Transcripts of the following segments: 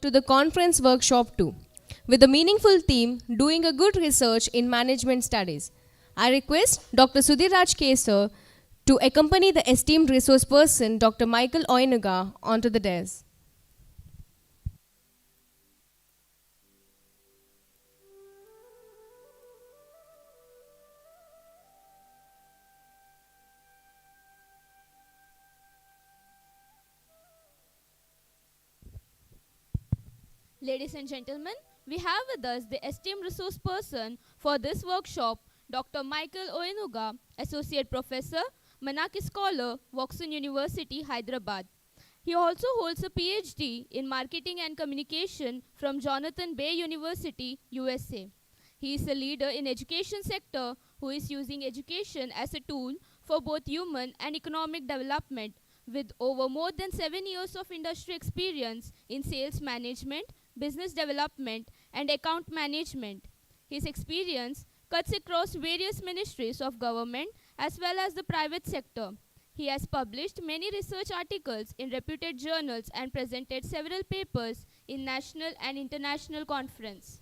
to the conference workshop 2 with the meaningful theme Doing a Good Research in Management Studies. I request Dr. Sudhiraj Kesar to accompany the esteemed resource person Dr. Michael Oyenuga onto the dais. Ladies and gentlemen, we have with us the esteemed resource person for this workshop, Dr. Michael Oyenuga, Associate Professor, Manaki Scholar, Watson University, Hyderabad. He also holds a PhD in Marketing and Communication from Jonathan Bay University, USA. He is a leader in education sector who is using education as a tool for both human and economic development with over more than 7 years of industry experience in sales management, business development, and account management. His experience cuts across various ministries of government as well as the private sector. He has published many research articles in reputed journals and presented several papers in national and international conferences.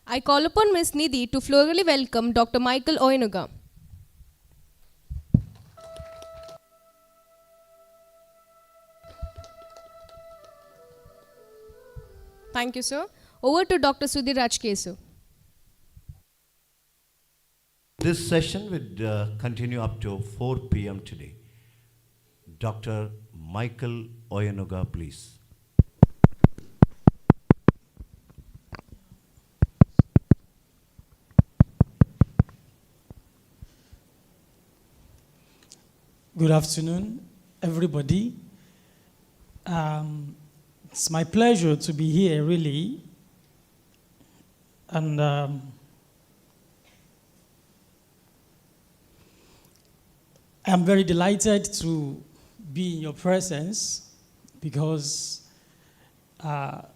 I call upon Ms. Nidhi to florally welcome Dr. Michael Oyenuga. Thank you, sir. Over to Dr. Sudhiraj Kesar. This session will continue up to 4 p.m. today. Dr. Michael Oyenuga, please. Good afternoon, everybody. It's my pleasure to be here, really. And I'm very delighted to be in your presence because I've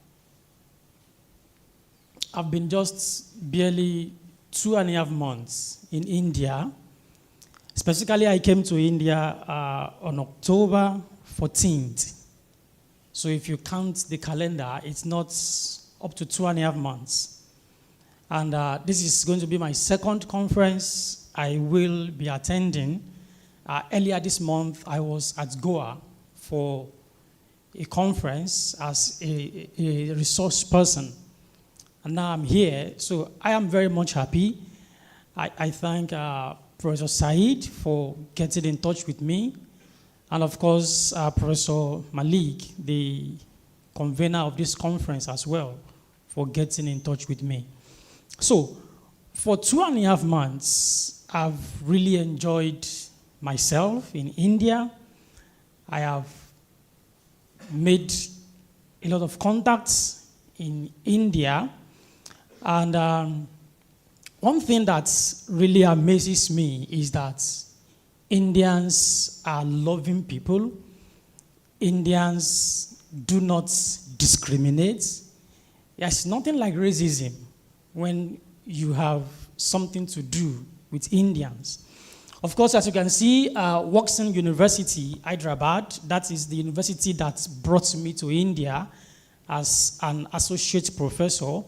been just barely 2.5 months in India. Specifically, I came to India on October 14th. So if you count the calendar, it's not up to 2.5 months. And this is going to be my second conference I will be attending. Earlier this month, I was at Goa for a conference as a resource person. And now I'm here, so I am very much happy. I thank Professor Said for getting in touch with me. And of course, Professor Malik, the convener of this conference as well, for getting in touch with me. So, for 2.5 months, I've really enjoyed myself in India. I have made a lot of contacts in India. And one thing that really amazes me is that Indians are loving people. Indians do not discriminate. There's nothing like racism when you have something to do with Indians. Of course, as you can see, Watson University, Hyderabad, that is the university that brought me to India as an associate professor.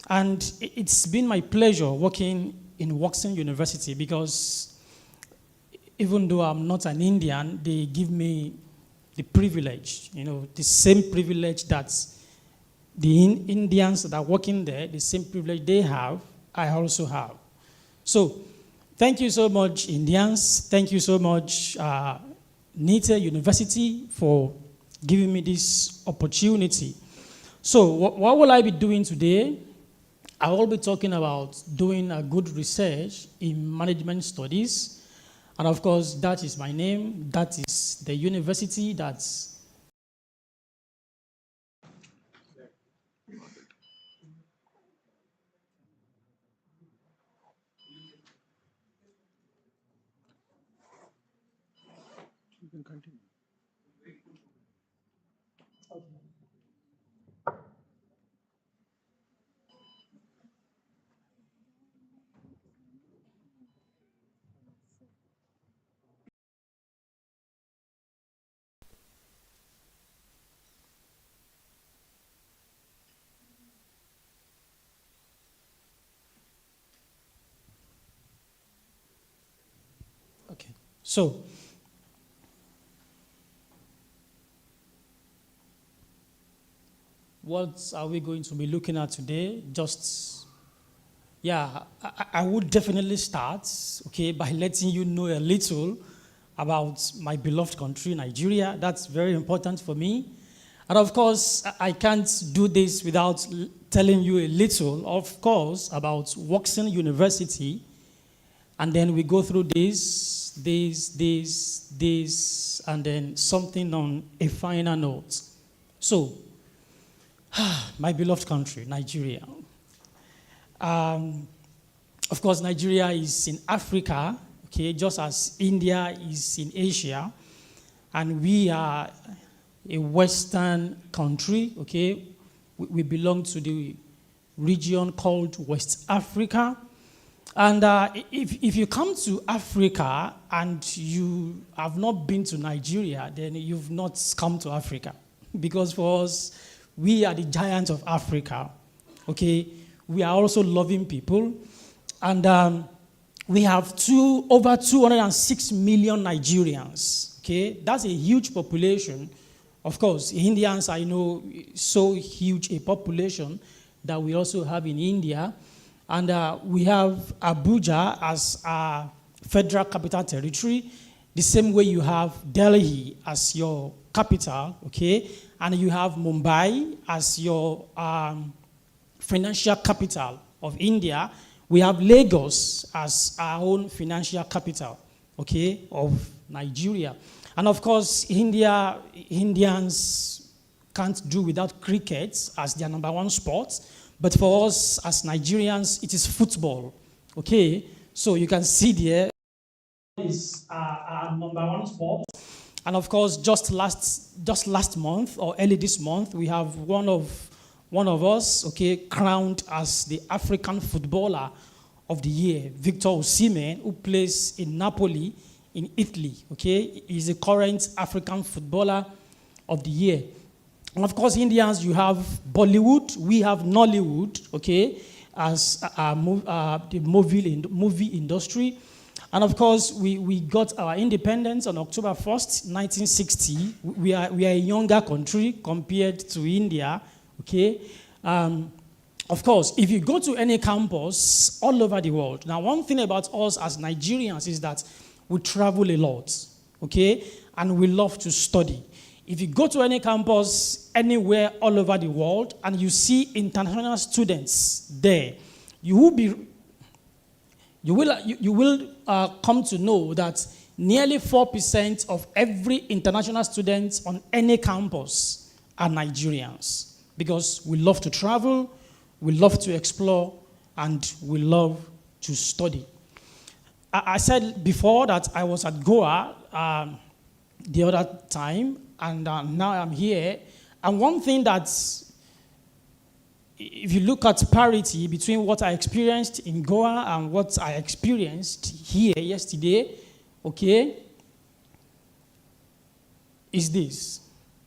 And it's been my pleasure working in Watson University because even though I'm not an Indian, they give me the privilege, the same privilege that the Indians that are working there, the same privilege they have, I also have. So thank you so much, Indians. Thank you so much, NITA University, for giving me this opportunity. So what will I be doing today? I will be talking about doing a good research in management studies. And of course, that is my name. That is the university that's you can continue. So, what are we going to be looking at today? I would definitely start, okay, by letting you know a little about my beloved country, Nigeria. That's very important for me. And of course, I can't do this without telling you a little, of course, about Woxen University. And then we go through this, and then something on a final note. So, my beloved country, Nigeria. Of course, Nigeria is in Africa, okay, just as India is in Asia. And we are a Western country, okay? We belong to the region called West Africa. And if you come to Africa and you have not been to Nigeria, then you've not come to Africa. Because for us, we are the giants of Africa, okay? We are also loving people. And we have over 206 million Nigerians, okay? That's a huge population. Of course, Indians, I know, so huge a population that we also have in India. And we have Abuja as our federal capital territory, the same way you have Delhi as your capital, okay? And you have Mumbai as your financial capital of India. We have Lagos as our own financial capital, okay, of Nigeria. And of course, Indians can't do without cricket as their number one sport. But for us as Nigerians, it is football, okay? So you can see there is our number one sport. And of course, just last month or early this month, we have one of us, okay, crowned as the African footballer of the year, Victor Osimhen, who plays in Napoli in Italy, okay? He's the current African footballer of the year. And of course, Indians, you have Bollywood, we have Nollywood, okay, as the movie industry. And of course, we got our independence on October 1st, 1960. We are a younger country compared to India, okay? Of course, if you go to any campus all over the world, now one thing about us as Nigerians is that we travel a lot, okay? And we love to study. If you go to any campus anywhere all over the world and you see international students there, you will come to know that nearly 4% of every international student on any campus are Nigerians, because we love to travel, we love to explore, and we love to study. I said before that I was at Goa the other time, and now I'm here. And one thing that's, if you look at parity between what I experienced in Goa and what I experienced here yesterday, okay, is this,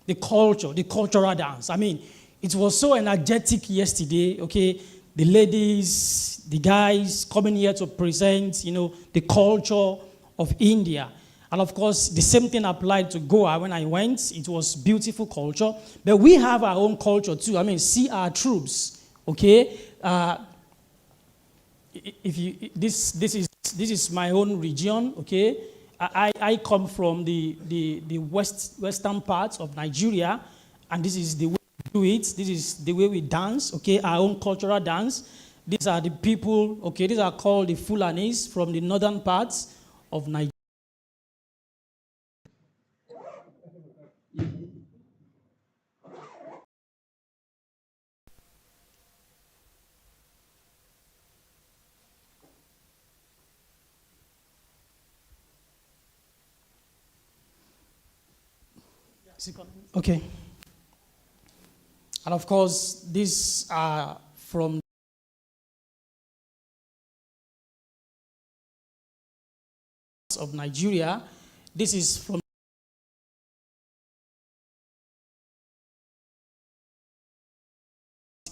the cultural dance. I mean, it was so energetic yesterday, okay, the ladies, the guys coming here to present, the culture of India. And of course, the same thing applied to Goa when I went. It was beautiful culture. But we have our own culture too. I mean, see our troops, okay? This is my own region, okay? I come from the western part of Nigeria, and this is the way we do it. This is the way we dance, okay? Our own cultural dance. These are the people, okay? These are called the Fulanis from the northern parts of Nigeria. Okay. And of course, these are from of Nigeria. This is from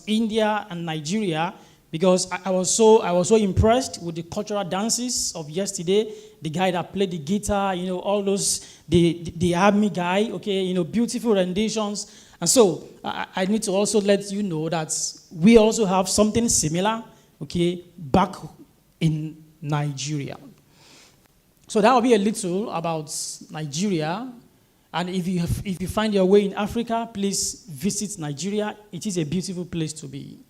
India and Nigeria, because I was so impressed with the cultural dances of yesterday. The guy that played the guitar, all those, the army guy, okay, beautiful renditions. And so I need to also let you know that we also have something similar, okay, back in Nigeria. So that will be a little about Nigeria. And if you find your way in Africa, please visit Nigeria. It is a beautiful place to be.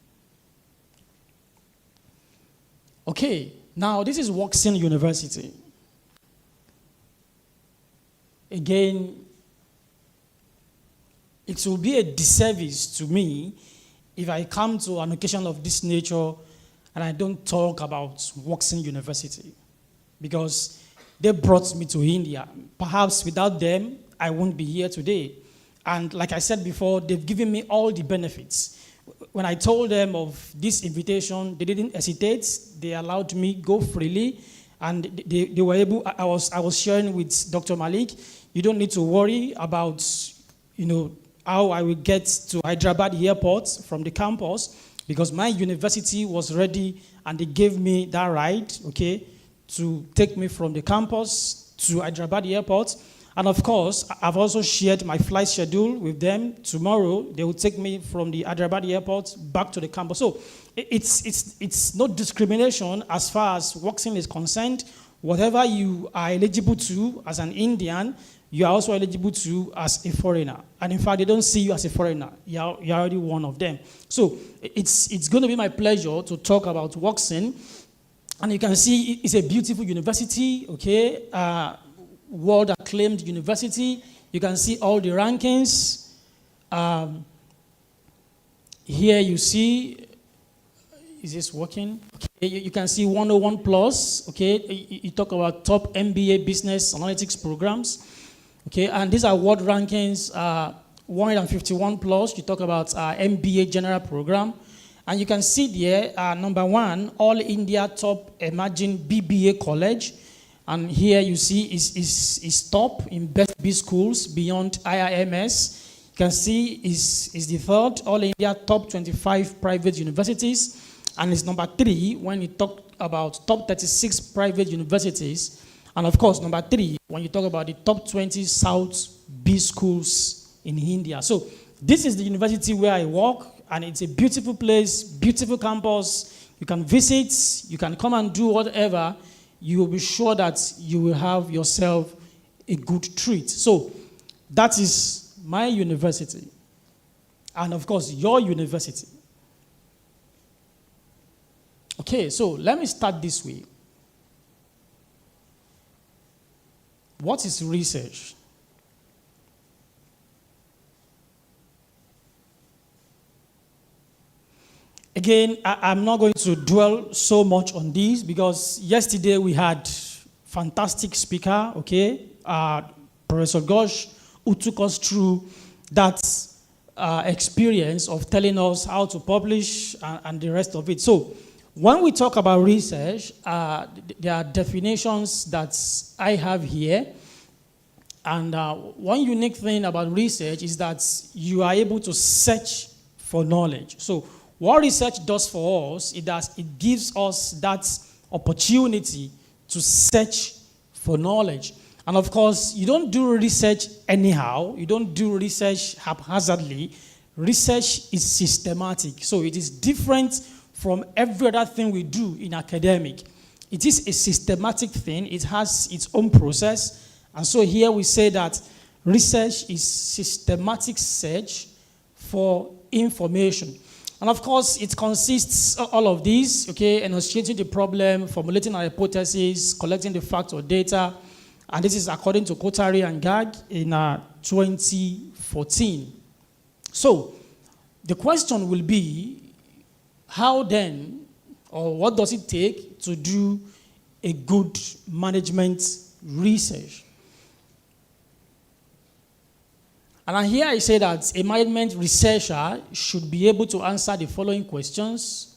Okay, now this is Woxin University. Again, it will be a disservice to me if I come to an occasion of this nature and I don't talk about Woxin University, because they brought me to India. Perhaps without them, I won't be here today. And like I said before, they've given me all the benefits. When I told them of this invitation, they didn't hesitate. They allowed me go freely, and they were able. I was sharing with Dr. Malik. You don't need to worry about, how I will get to Hyderabad airport from the campus, because my university was ready, and they gave me that ride, okay, to take me from the campus to Hyderabad airport. And of course, I've also shared my flight schedule with them. Tomorrow, they will take me from the Hyderabad airport back to the campus. So it's no discrimination as far as Woxin is concerned. Whatever you are eligible to as an Indian, you are also eligible to as a foreigner. And in fact, they don't see you as a foreigner. You're already one of them. So it's going to be my pleasure to talk about Woxin. And you can see it's a beautiful university, okay? World acclaimed university. You can see all the rankings. Here you see, is this working? Okay, you can see 101 plus, okay? You talk about top MBA business analytics programs, okay? And these are world rankings, 151 plus. You talk about MBA general program. And you can see there, number one, All India Top Emerging BBA College. And here you see is top in best B schools beyond IIMS. You can see is the third All India Top 25 private universities. And it's number 3 when you talk about top 36 private universities. And of course, number 3 when you talk about the top 20 South B schools in India. So this is the university where I work, and it's a beautiful place, beautiful campus. You can visit, you can come and do whatever. You will be sure that you will have yourself a good treat. So that is my university. And of course, your university. Okay, so let me start this way. What is research? Again, I'm not going to dwell so much on this, because yesterday we had fantastic speaker, okay, Professor Gosh, who took us through that experience of telling us how to publish and the rest of it. So when we talk about research, there are definitions that I have here. And one unique thing about research is that you are able to search for knowledge. So what research does for us, it gives us that opportunity to search for knowledge. And of course, you don't do research anyhow. You don't do research haphazardly. Research is systematic. So it is different from every other thing we do in academic. It is a systematic thing. It has its own process. And so here we say that research is systematic search for information. And of course, it consists of all of these, okay, enunciating the problem, formulating a hypothesis, collecting the facts or data. And this is according to Kotari and Gag in 2014. So the question will be, how then, or what does it take to do a good management research? And here I say that a management researcher should be able to answer the following questions.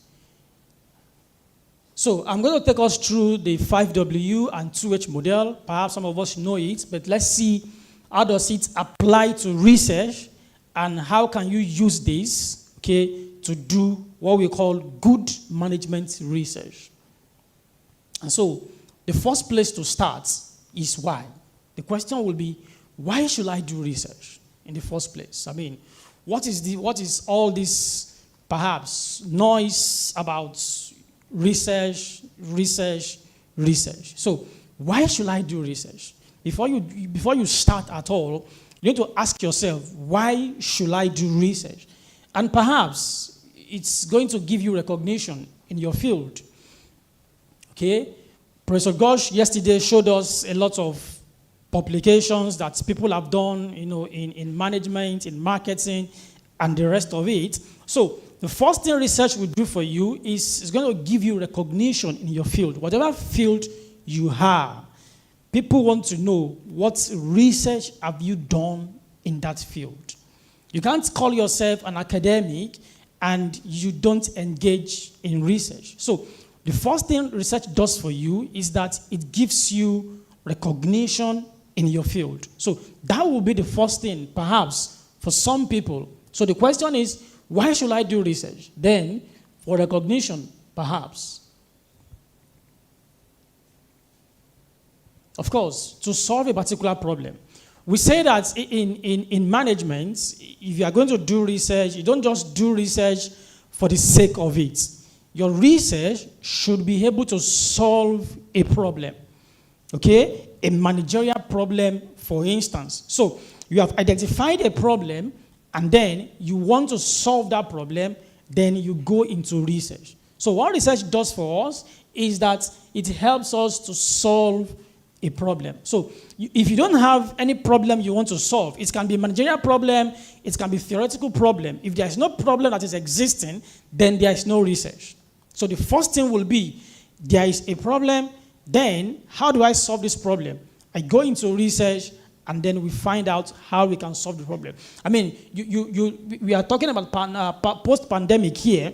So I'm going to take us through the 5W and 2H model. Perhaps some of us know it, but let's see how does it apply to research, and how can you use this, okay, to do what we call good management research. And so, the first place to start is why. The question will be, why should I do research in the first place? I mean, what is all this, perhaps, noise about research? So, why should I do research? Before you start at all, you need to ask yourself, why should I do research? And perhaps it's going to give you recognition in your field. Okay? Professor Gosh yesterday showed us a lot of publications that people have done, in management, in marketing, and the rest of it. So the first thing research will do for you is it's going to give you recognition in your field. Whatever field you have, people want to know what research have you done in that field. You can't call yourself an academic and you don't engage in research. So the first thing research does for you is that it gives you recognition in your field. So that will be the first thing, perhaps, for some people. So the question is, why should I do research? Then, for recognition, perhaps. Of course, to solve a particular problem. We say that in management, if you are going to do research, you don't just do research for the sake of it. Your research should be able to solve a problem. Okay? A managerial problem, for instance. So, you have identified a problem, and then you want to solve that problem, then you go into research. So, what research does for us is that it helps us to solve a problem. So, if you don't have any problem you want to solve, it can be a managerial problem, it can be a theoretical problem. If there is no problem that is existing, then there is no research. So, the first thing will be, there is a problem, then how do I solve this problem? I go into research, and then we find out how we can solve the problem. I mean, we are talking about post-pandemic here.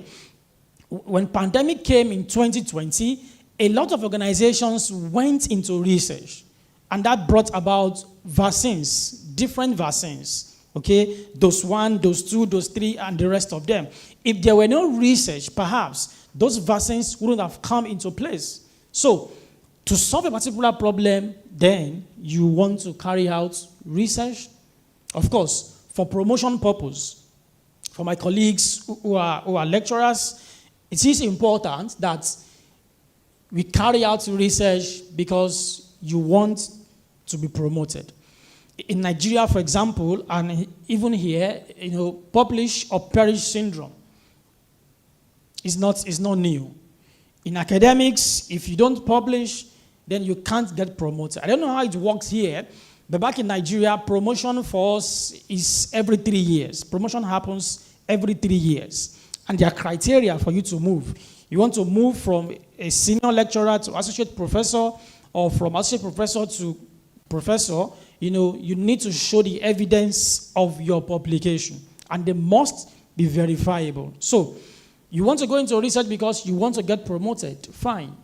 When pandemic came in 2020, a lot of organizations went into research, and that brought about vaccines, different vaccines, okay? Dose 1, dose 2, dose 3, and the rest of them. If there were no research, perhaps those vaccines wouldn't have come into place. So, to solve a particular problem, then you want to carry out research. Of course, for promotion purpose, for my colleagues who are lecturers, it is important that we carry out research because you want to be promoted. In Nigeria, for example, and even here, publish or perish syndrome is not new. In academics, if you don't publish, then you can't get promoted. I don't know how it works here, but back in Nigeria, promotion for us is every 3 years. Promotion happens every 3 years. And there are criteria for you to move. You want to move from a senior lecturer to associate professor, or from associate professor to professor, you need to show the evidence of your publication. And they must be verifiable. So, you want to go into research because you want to get promoted. Fine.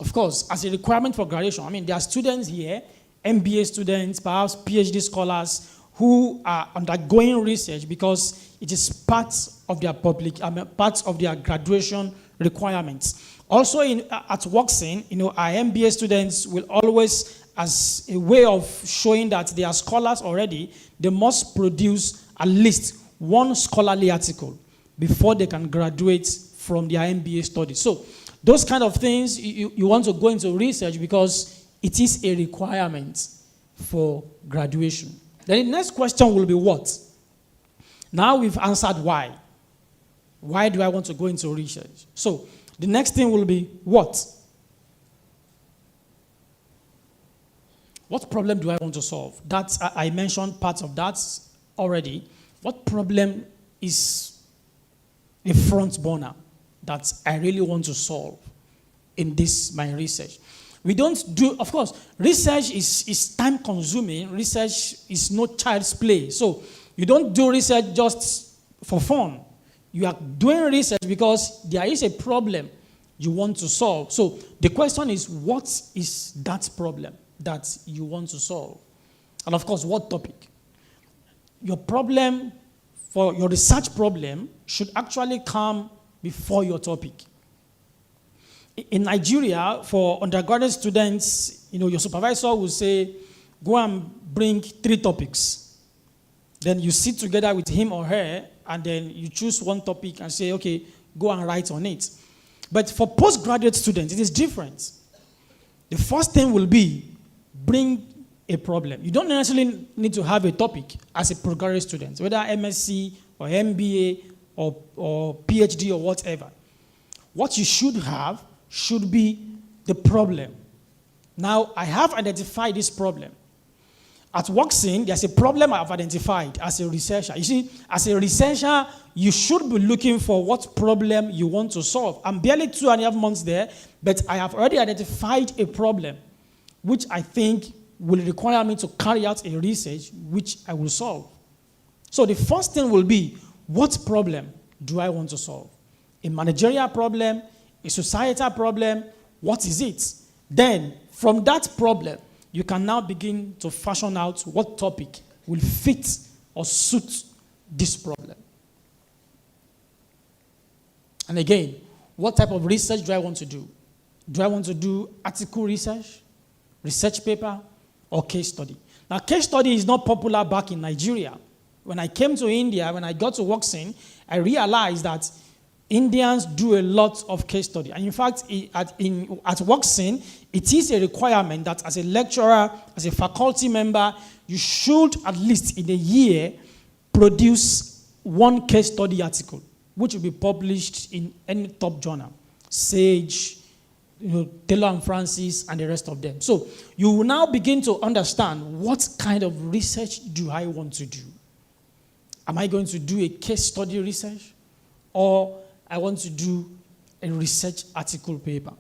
Of course, as a requirement for graduation, I mean, there are students here, MBA students, perhaps PhD scholars, who are undergoing research because it is part of their part of their graduation requirements. Also, at WorkSyn, our MBA students will always, as a way of showing that they are scholars already, they must produce at least one scholarly article before they can graduate from their MBA studies. So, those kind of things, you want to go into research because it is a requirement for graduation. Then the next question will be what? Now we've answered why. Why do I want to go into research? So, the next thing will be what? What problem do I want to solve? That I mentioned part of that already. What problem is a front burner that I really want to solve in my research? We don't do, of course, research is time consuming. Research is no child's play. So you don't do research just for fun. You are doing research because there is a problem you want to solve. So the question is, what is that problem that you want to solve? And of course, what topic? Your problem for your research problem should actually come before your topic. In Nigeria, for undergraduate students, your supervisor will say, go and bring 3 topics. Then you sit together with him or her, and then you choose one topic and say, okay, go and write on it. But for postgraduate students, it is different. The first thing will be, bring a problem. You don't necessarily need to have a topic as a postgraduate student, whether MSc or MBA or PhD or whatever. What you should have should be the problem. Now, I have identified this problem. At WorkSyn, there's a problem I've identified as a researcher. You see, as a researcher, you should be looking for what problem you want to solve. I'm barely 2.5 months there, but I have already identified a problem, which I think will require me to carry out a research which I will solve. So the first thing will be, what problem do I want to solve? A managerial problem, a societal problem, what is it? Then, from that problem, you can now begin to fashion out what topic will fit or suit this problem. And again, what type of research do I want to do? Do I want to do article research, research paper, or case study? Now, case study is not popular back in Nigeria. When I came to India, when I got to WorkSyn, I realized that Indians do a lot of case study. And in fact, at WorkSyn, it is a requirement that as a lecturer, as a faculty member, you should at least in a year produce one case study article, which will be published in any top journal, Sage, Taylor and Francis, and the rest of them. So you will now begin to understand what kind of research do I want to do. Am I going to do a case study research, or I want to do a research article paper?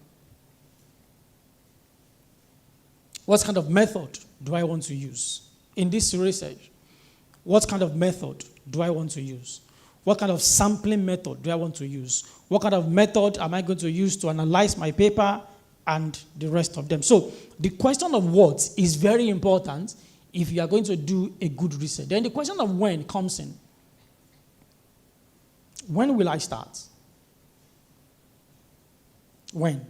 What kind of method do I want to use in this research? What kind of method do I want to use? What kind of sampling method do I want to use? What kind of method am I going to use to analyze my paper and the rest of them? So the question of what is very important if you are going to do a good research. Then the question of when comes in. When will I start? When?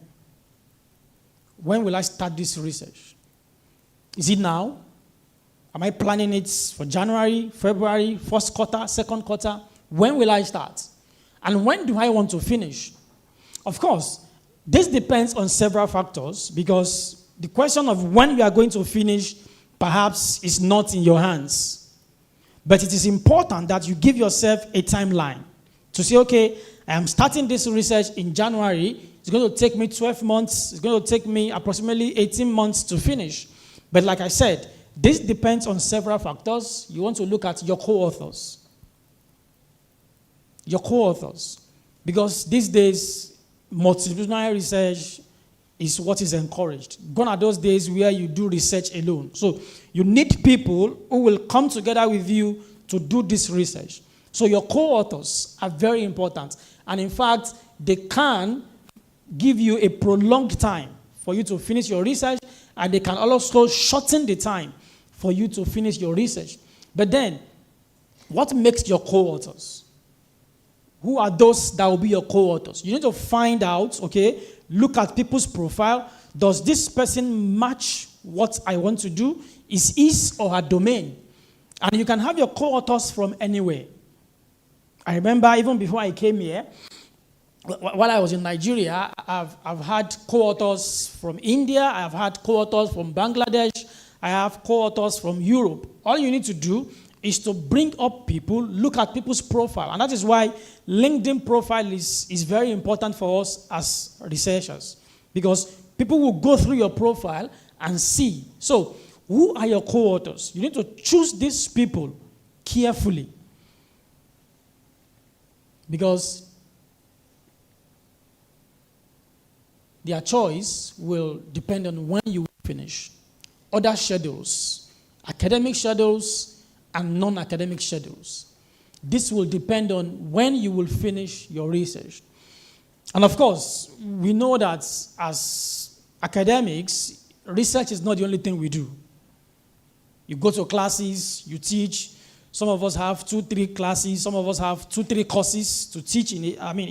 When will I start this research? Is it now? Am I planning it for January, February, first quarter, second quarter? When will I start? And when do I want to finish? Of course, this depends on several factors, because the question of when you are going to finish perhaps is not in your hands. But it is important that you give yourself a timeline to say, okay, I am starting this research in January. It's going to take me 12 months. It's going to take me approximately 18 months to finish. But like I said, this depends on several factors. You want to look at your co-authors. Your co-authors. Because these days, multidisciplinary research is what is encouraged. Gone are those days where you do research alone. So you need people who will come together with you to do this research. So your co-authors are very important. And in fact, they can give you a prolonged time for you to finish your research, and they can also shorten the time for you to finish your research. But then, what makes your co-authors? Who are those that will be your co-authors? You need to find out, okay, look at people's profile. Does this person match what I want to do? Is his or her domain? And you can have your co-authors from anywhere. I remember even before I came here, while I was in Nigeria, I've had co-authors from India, I've had co-authors from Bangladesh, I have co-authors from Europe. All you need to do is to bring up people, look at people's profile. And that is why LinkedIn profile is very important for us as researchers. Because people will go through your profile and see. So, who are your co-authors? You need to choose these people carefully. Because their choice will depend on when you will finish. Other schedules, academic schedules and non-academic schedules. This will depend on when you will finish your research. And of course, we know that as academics, research is not the only thing we do. You go to classes, you teach. Some of us have 2-3 classes. Some of us have 2-3 courses to teach in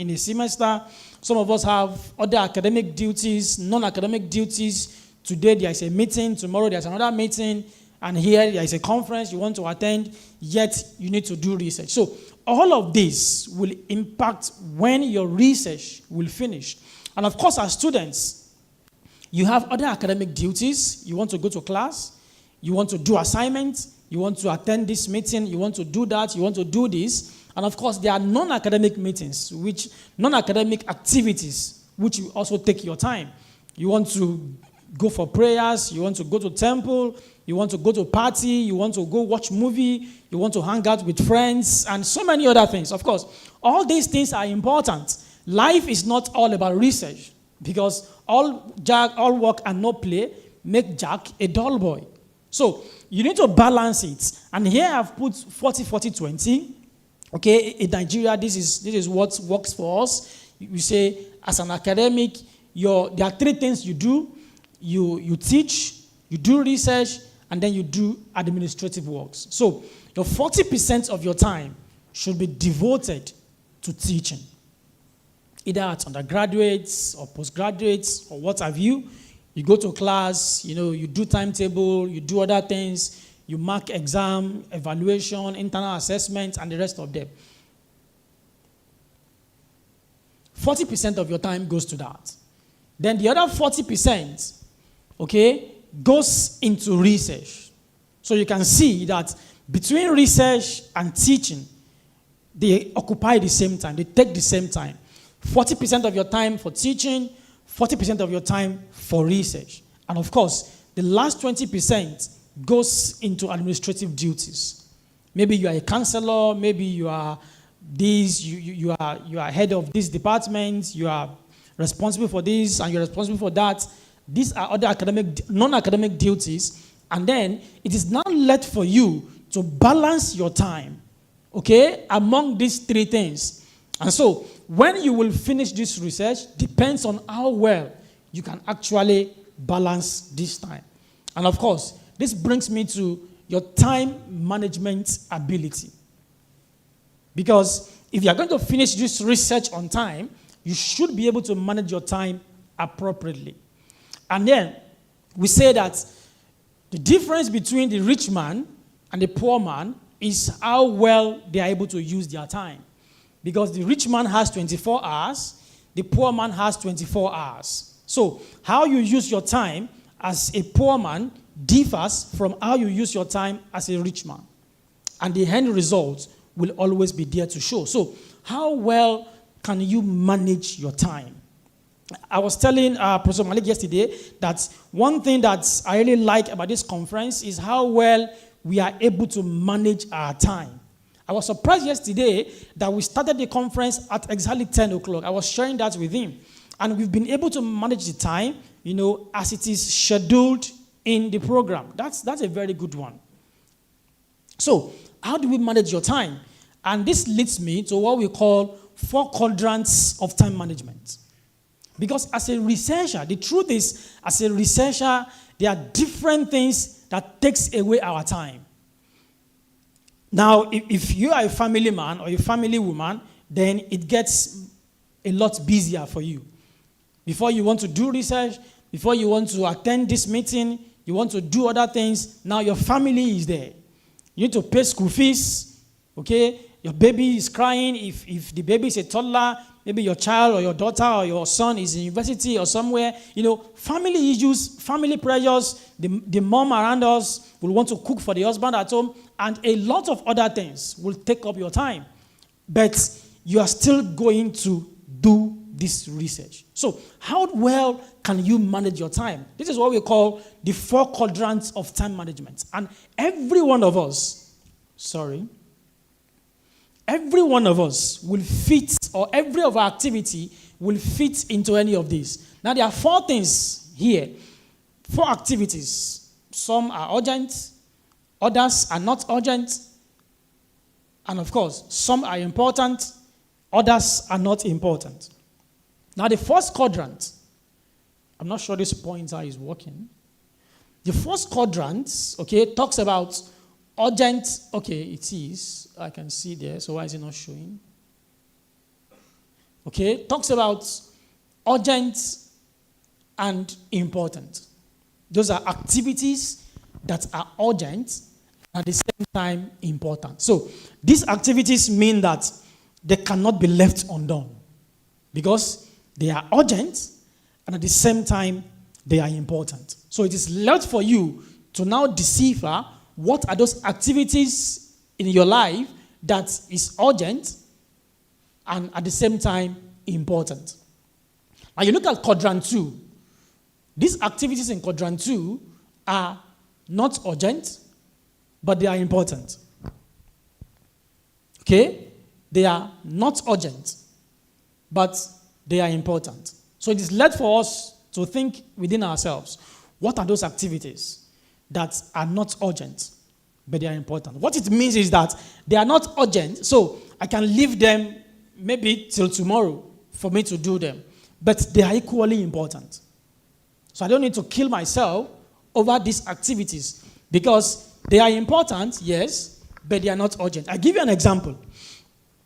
a semester. Some of us have other academic duties, non-academic duties. Today there is a meeting. Tomorrow there's another meeting. And here there is a conference you want to attend. Yet you need to do research. So all of this will impact when your research will finish. And of course, as students, you have other academic duties. You want to go to class. You want to do assignments. You want to attend this meeting. You want to do that. You want to do this. And of course, there are non-academic meetings, non-academic activities, which will also take your time. You want to go for prayers. You want to go to temple. You want to go to party. You want to go watch movie. You want to hang out with friends and so many other things. Of course, all these things are important. Life is not all about research because all work and no play make Jack a dull boy. So you need to balance it. And here I've put 40-40-20. Okay, in Nigeria, this is what works for us. You say, as an academic, there are 3 things you do. You teach, you do research, and then you do administrative works. So your 40% of your time should be devoted to teaching, either at undergraduates or postgraduates or what have you. You go to class, you do timetable, you do other things, you mark exam, evaluation, internal assessment, and the rest of them. 40% of your time goes to that. Then the other 40%, goes into research. So you can see that between research and teaching, they occupy the same time. They take the same time. 40% of your time for teaching, 40% of your time for research. And of course, the last 20% goes into administrative duties. Maybe you are a counselor, maybe you are you are head of this department, you are responsible for this and you're responsible for that. These are other non-academic duties. And then it is now left for you to balance your time, among these 3 things. And so when you will finish this research depends on how well you can actually balance this time. And of course, this brings me to your time management ability. Because if you are going to finish this research on time, you should be able to manage your time appropriately. And then we say that the difference between the rich man and the poor man is how well they are able to use their time. Because the rich man has 24 hours, the poor man has 24 hours. So how you use your time as a poor man differs from how you use your time as a rich man. And the end result will always be there to show. So how well can you manage your time? I was telling Professor Malik yesterday that one thing that I really like about this conference is how well we are able to manage our time. I was surprised yesterday that we started the conference at exactly 10 o'clock. I was sharing that with him. And we've been able to manage the time, as it is scheduled in the program. That's a very good one. So, how do we manage your time? And this leads me to what we call 4 quadrants of time management. Because as a researcher, the truth is, as a researcher, there are different things that takes away our time. Now, if you are a family man or a family woman, then it gets a lot busier for you. Before you want to do research, before you want to attend this meeting, you want to do other things, now your family is there. You need to pay school fees, Your baby is crying. If the baby is a toddler, maybe your child or your daughter or your son is in university or somewhere, family issues, family pressures, the mom around us will want to cook for the husband at home, and a lot of other things will take up your time. But you are still going to do this research. So how well can you manage your time? This is what we call the 4 quadrants of time management. And every one of us will fit, or every of our activity will fit into any of these. Now there are 4 things here, 4 activities. Some are urgent, others are not urgent, and of course, some are important, others are not important. Now the first quadrant, I'm not sure this pointer is working. The first quadrant, talks about urgent, okay, it is. I can see there, so why is it not showing? Okay, talks about urgent and important. Those are activities that are urgent and at the same time important. So these activities mean that they cannot be left undone because they are urgent and at the same time they are important. So it is left for you to now decipher what are those activities in your life that is urgent and at the same time important. Now you look at quadrant 2. These activities in quadrant 2 are not urgent, but they are important. Okay? They are not urgent, but they are important. So it is left for us to think within ourselves, what are those activities that are not urgent, but they are important? What it means is that they are not urgent, so I can leave them maybe till tomorrow for me to do them, but they are equally important. So I don't need to kill myself over these activities because they are important, yes, but they are not urgent. I'll give you an example.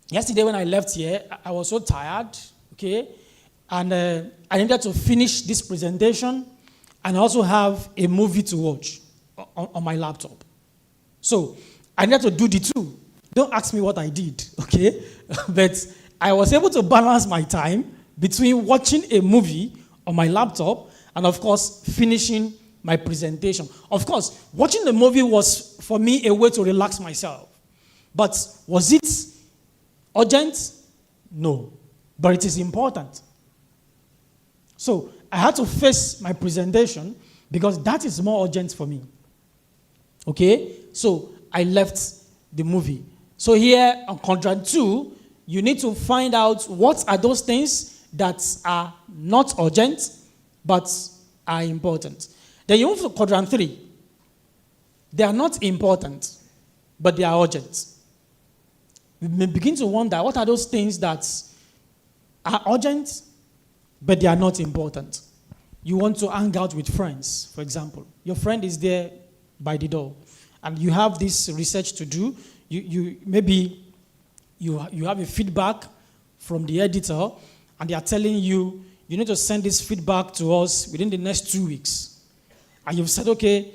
Yesterday when I left here, I was so tired, okay, and I needed to finish this presentation and also have a movie to watch on my laptop. So I needed to do the two. Don't ask me what I did, okay? But I was able to balance my time between watching a movie on my laptop and, of course, finishing my presentation. Of course, watching the movie was, for me, a way to relax myself. But was it urgent? No. But it is important. So I had to face my presentation because that is more urgent for me. Okay? So I left the movie. So here on quadrant 2, you need to find out what are those things that are not urgent but are important. Then you move to quadrant 3. They are not important, but they are urgent. We may begin to wonder, what are those things that are urgent, but they are not important? You want to hang out with friends, for example. Your friend is there by the door, and you have this research to do. Maybe you have a feedback from the editor, and they are telling you, you need to send this feedback to us within the next 2 weeks. And you've said, okay,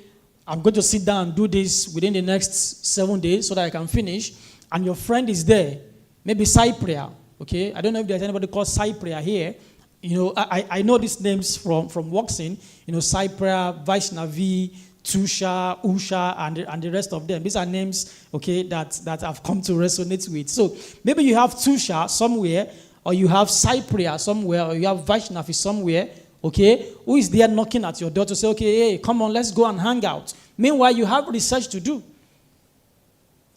I'm going to sit down and do this within the next 7 days so that I can finish. And your friend is there, maybe Cypria, okay? I don't know if there's anybody called Cypria here. You know, I know these names from Woxin, you know, Cypria, Vaishnavi, Tusha, Usha, and the rest of them. These are names, okay, that I've come to resonate with. So maybe you have Tusha somewhere, or you have Cypria somewhere, or you have Vaishnavi somewhere, okay, who is there knocking at your door to say, okay, hey, come on, let's go and hang out. Meanwhile, you have research to do.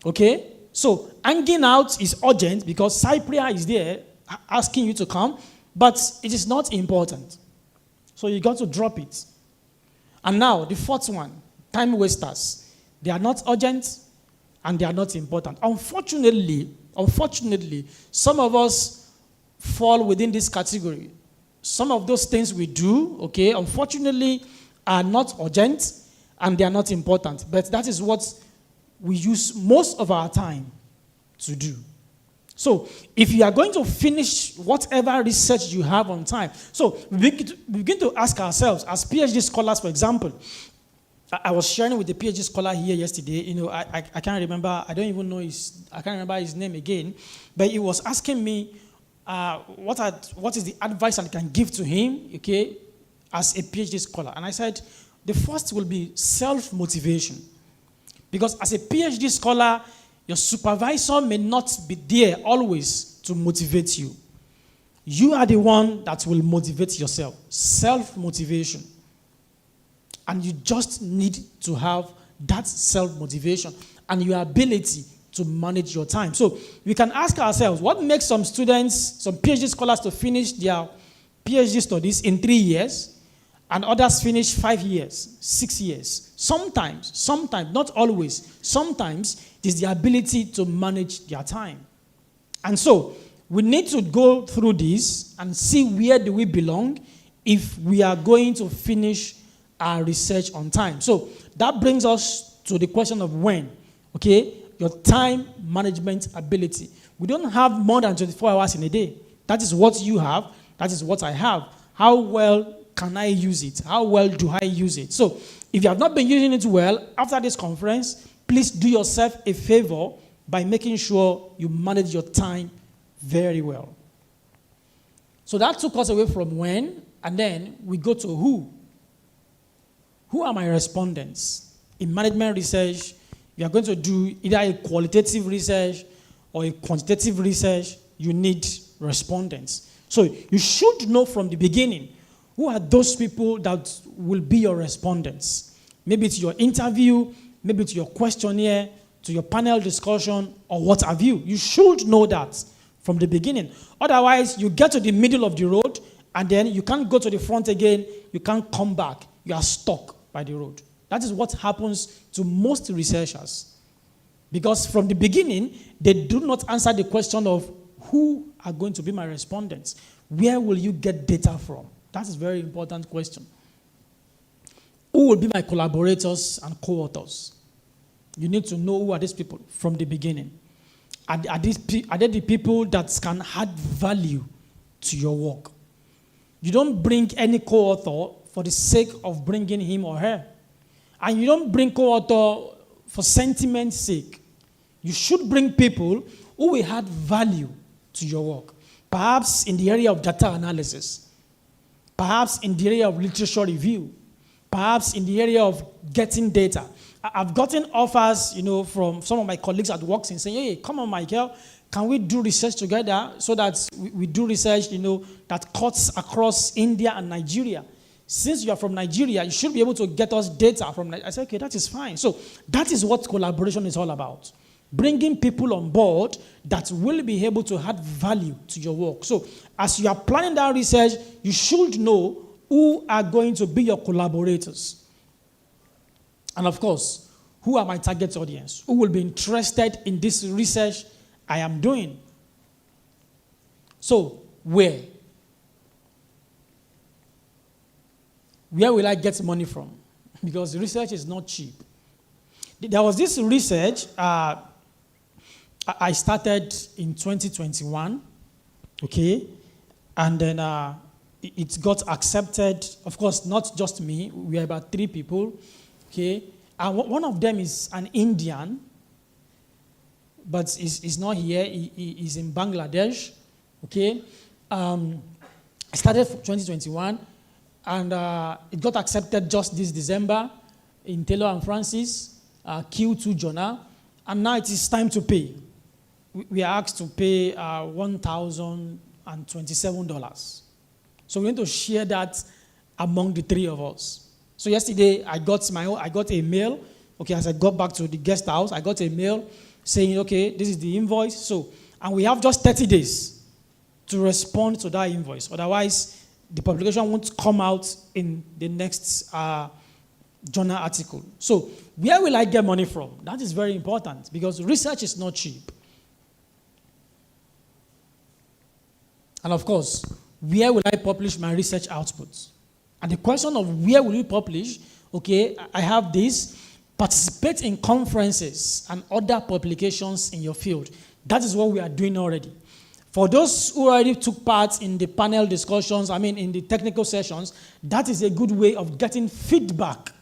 Okay? So hanging out is urgent because Cypria is there asking you to come, but it is not important. So you got to drop it. And now, the fourth one, time wasters. They are not urgent and they are not important. Unfortunately, some of us fall within this category. Some of those things we do, okay, unfortunately, are not urgent and they are not important. But that is what we use most of our time to do. So, if you are going to finish whatever research you have on time, so we begin to ask ourselves, as PhD scholars, for example, I was sharing with the PhD scholar here yesterday, you know, I can't remember, I can't remember his name again, but he was asking me what is the advice I can give to him, okay, as a PhD scholar. And I said, the first will be self-motivation. Because as a PhD scholar, your supervisor may not be there always to motivate you. You are the one that will motivate yourself. Self-motivation. And you just need to have that self-motivation and your ability to manage your time. So we can ask ourselves, what makes some students, some PhD scholars to finish their PhD studies in 3 years and others finish 5 years, 6 years? Sometimes, not always, sometimes it is the ability to manage their time. And so we need to go through this and see where do we belong if we are going to finish our research on time. So that brings us to the question of when. Okay? Your time management ability. We don't have more than 24 hours in a day. That is what you have. That is what I have. How well can I use it? How well do I use it? So, if you have not been using it well, after this conference, please do yourself a favor by making sure you manage your time very well. So that took us away from when, and then we go to who. Who are my respondents? In management research, you are going to do either a qualitative research or a quantitative research, you need respondents. So you should know from the beginning who are those people that will be your respondents. Maybe to your interview, maybe to your questionnaire, to your panel discussion, or what have you. You should know that from the beginning. Otherwise, you get to the middle of the road, and then you can't go to the front again, you can't come back. You are stuck by the road. That is what happens to most researchers. Because from the beginning, they do not answer the question of who are going to be my respondents. Where will you get data from? That is a very important question. Who will be my collaborators and co-authors? You need to know who are these people from the beginning. Are they the people that can add value to your work? You don't bring any co-author for the sake of bringing him or her. And you don't bring co-author for sentiment's sake. You should bring people who will add value to your work. Perhaps in the area of data analysis. Perhaps in the area of literature review. Perhaps in the area of getting data. I've gotten offers, from some of my colleagues at Works saying, hey, come on, Michael, can we do research together so that we do research, that cuts across India and Nigeria? Since you are from Nigeria, you should be able to get us data from Nigeria. I said, okay, that is fine. So that is what collaboration is all about. Bringing people on board that will be able to add value to your work. So as you are planning that research, you should know who are going to be your collaborators. And of course, who are my target audience? Who will be interested in this research I am doing? So, where? Where will I get money from? Because research is not cheap. There was this research I started in 2021, okay? And then it got accepted. Of course, not just me. We are about 3 people, okay? And one of them is an Indian, but he's not here. He's in Bangladesh, okay? I started 2021, and it got accepted just this December in Taylor and Francis, Q2 journal, and now it is time to pay. We are asked to pay $1,027. So we need to share that among the 3 of us. So yesterday I got a mail. Okay, as I got back to the guest house, I got a mail saying, okay, this is the invoice. So, and we have just 30 days to respond to that invoice. Otherwise, the publication won't come out in the next journal article. So, where will I get money from? That is very important because research is not cheap. And of course, where will I publish my research outputs? And the question of where will you publish, okay, I have this. Participate in conferences and other publications in your field. That is what we are doing already. For those who already took part in the panel discussions, in the technical sessions, that is a good way of getting feedback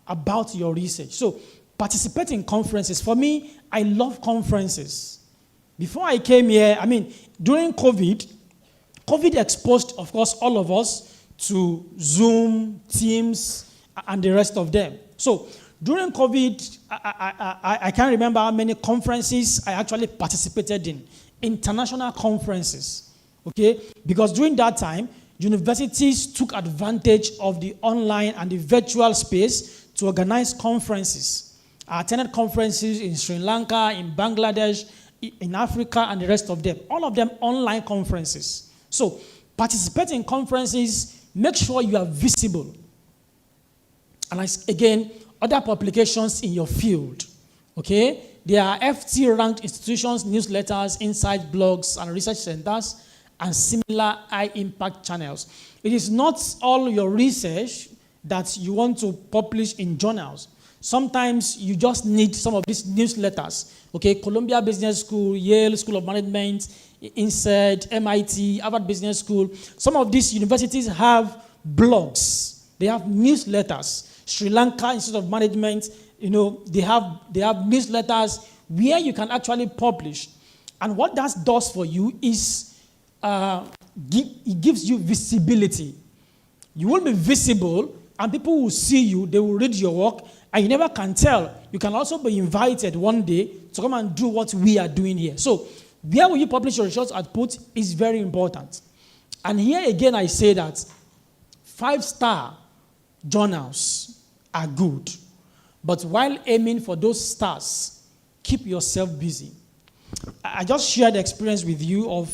about your research. So participate in conferences. For me, I love conferences. Before I came here, during COVID exposed, of course, all of us to Zoom, Teams, and the rest of them. So during COVID, I can't remember how many conferences I actually participated in, international conferences, okay? Because during that time, universities took advantage of the online and the virtual space to organize conferences. I attended conferences in Sri Lanka, in Bangladesh, in Africa, and the rest of them. All of them online conferences. So participate in conferences, make sure you are visible. And again, other publications in your field, okay? There are FT-ranked institutions, newsletters, inside blogs, and research centers, and similar high-impact channels. It is not all your research that you want to publish in journals. Sometimes you just need some of these newsletters. Okay, Columbia Business School, Yale School of Management, INSEAD, MIT, Harvard Business School. Some of these universities have blogs. They have newsletters. Sri Lanka Institute of Management, they have newsletters where you can actually publish. And what that does for you is it gives you visibility. You will be visible, and people will see you. They will read your work, and you never can tell. You can also be invited one day to come and do what we are doing here. So where will you publish your research output is very important. And here again, I say that 5-star journals are good. But while aiming for those stars, keep yourself busy. I just shared the experience with you of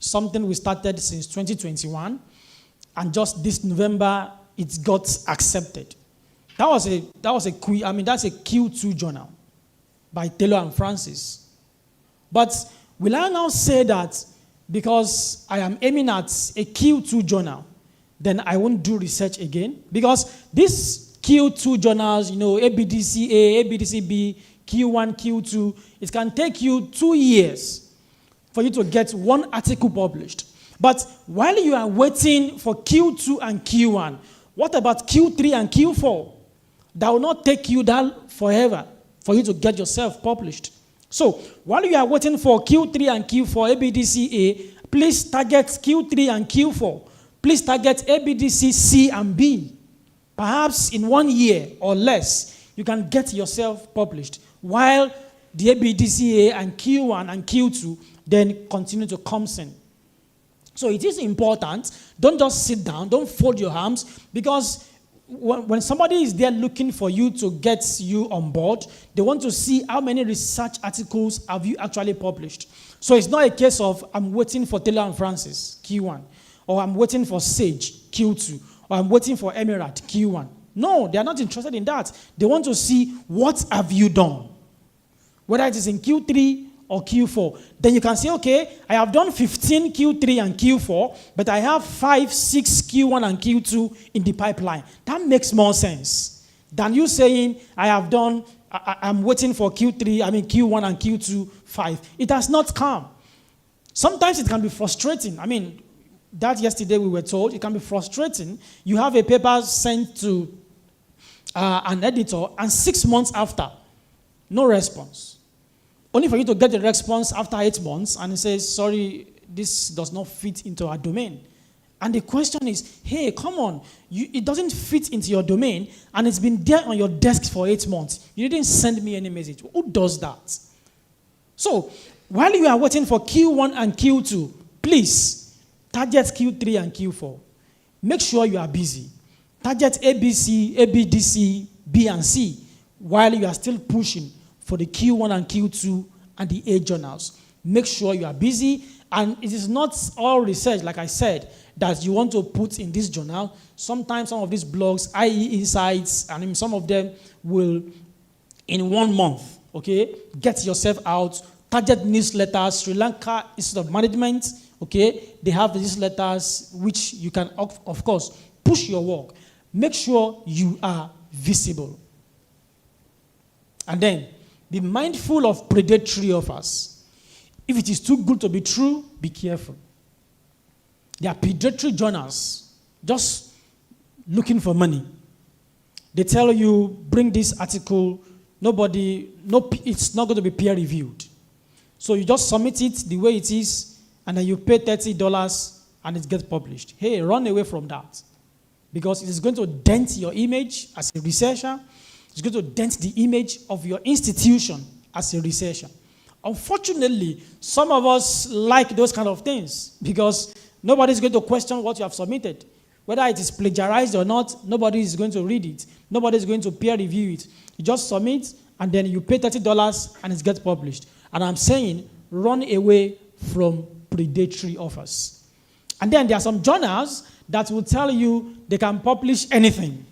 something we started since 2021, and just this November, it got accepted. That's a Q2 journal by Taylor and Francis. But will I now say that because I am aiming at a Q2 journal, then I won't do research again? Because these Q2 journals, ABDCA, ABDCB, Q1, Q2, it can take you 2 years for you to get one article published. But while you are waiting for Q2 and Q1, what about Q3 and Q4? That will not take you that forever for you to get yourself published. So while you are waiting for Q3 and Q4 ABDCA, please target Q3 and Q4. Please target ABDC C and B. Perhaps in 1 year or less, you can get yourself published, while the ABDCA and Q1 and Q2 then continue to come in. So it is important. Don't just sit down. Don't fold your arms, because when somebody is there looking for you to get you on board, they want to see how many research articles have you actually published. So it's not a case of I'm waiting for Taylor and Francis, Q1, or I'm waiting for Sage, Q2, or I'm waiting for Emirate, Q1. No, they are not interested in that. They want to see what have you done, whether it is in Q3 or Q4. Then you can say, okay, I have done 15 Q3 and Q4, but I have 5, 6 Q1 and Q2 in the pipeline. That makes more sense than you saying, I'm waiting for Q1 and Q2, 5. It has not come. Sometimes it can be frustrating. That yesterday we were told, it can be frustrating. You have a paper sent to an editor, and 6 months after, no response. Only for you to get the response after 8 months, and it says, sorry, this does not fit into our domain. And the question is, hey, come on, it doesn't fit into your domain, and it's been there on your desk for 8 months. You didn't send me any message. Who does that? So, while you are waiting for Q1 and Q2, please target Q3 and Q4. Make sure you are busy. Target ABC, ABDC, B, and C, while you are still pushing for the Q1 and Q2 and the A journals. Make sure you are busy, and it is not all research, like I said, that you want to put in this journal. Sometimes some of these blogs, i.e. Insights, and some of them will, in 1 month, okay, get yourself out. Target newsletters, Sri Lanka Institute of Management, okay, they have newsletters which you can, of course, push your work. Make sure you are visible. And then, be mindful of predatory offers. If it is too good to be true, be careful. There are predatory journals just looking for money. They tell you, bring this article, it's not going to be peer reviewed. So you just submit it the way it is, and then you pay $30 and it gets published. Hey, run away from that. Because it is going to dent your image as a researcher. It's going to dent the image of your institution as a researcher. Unfortunately, some of us like those kind of things because nobody's going to question what you have submitted. Whether it is plagiarized or not, nobody is going to read it. Nobody is going to peer review it. You just submit, and then you pay $30 and it gets published. And I'm saying, run away from predatory offers. And then there are some journals that will tell you they can publish anything.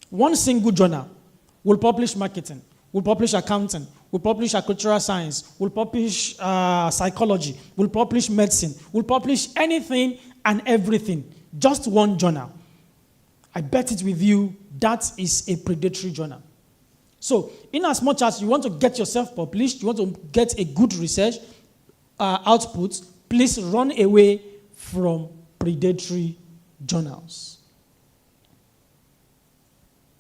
One single journal will publish marketing, will publish accounting, will publish agricultural science, will publish psychology, will publish medicine, will publish anything and everything. Just one journal. I bet it with you, that is a predatory journal. So, in as much as you want to get yourself published, you want to get a good research output, please run away from predatory journals.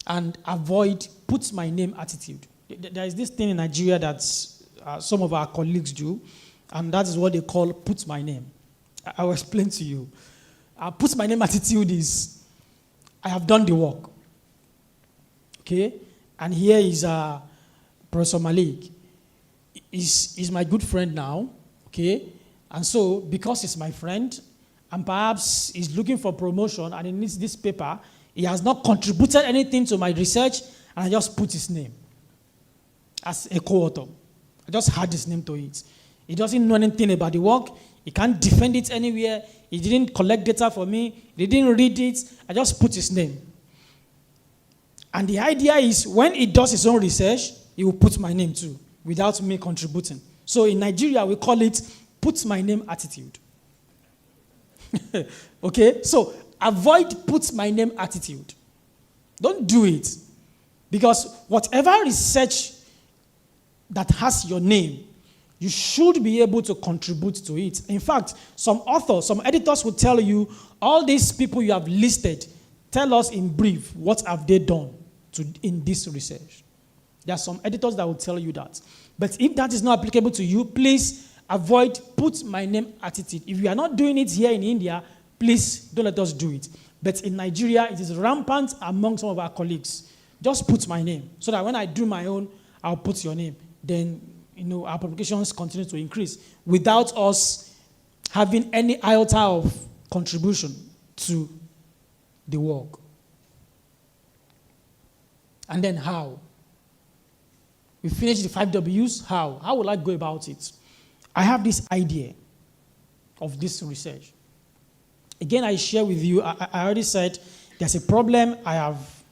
And avoid put my name attitude. There is this thing in Nigeria that some of our colleagues do, and that is what they call put my name. I will explain to you. Put my name attitude is, I have done the work. Okay? And here is Professor Malik. He's my good friend now. Okay? And so, because he's my friend, and perhaps he's looking for promotion and he needs this paper, he has not contributed anything to my research, and I just put his name as a co-author. I just add his name to it. He doesn't know anything about the work. He can't defend it anywhere. He didn't collect data for me. He didn't read it. I just put his name. And the idea is when he does his own research, he will put my name too, without me contributing. So in Nigeria, we call it put my name attitude. Okay? So avoid put my name attitude. Don't do it. Because whatever research that has your name, you should be able to contribute to it. In fact, some authors, some editors will tell you, all these people you have listed, tell us in brief, what have they done in this research? There are some editors that will tell you that. But if that is not applicable to you, please avoid put my name attitude. If you are not doing it here in India, please don't let us do it. But in Nigeria, it is rampant among some of our colleagues. Just put my name, so that when I do my own, I'll put your name. Then, our publications continue to increase without us having any iota of contribution to the work. And then how? We finished the 5 W's. How? How will I go about it? I have this idea of this research. Again, I share with you, I already said there's a problem I have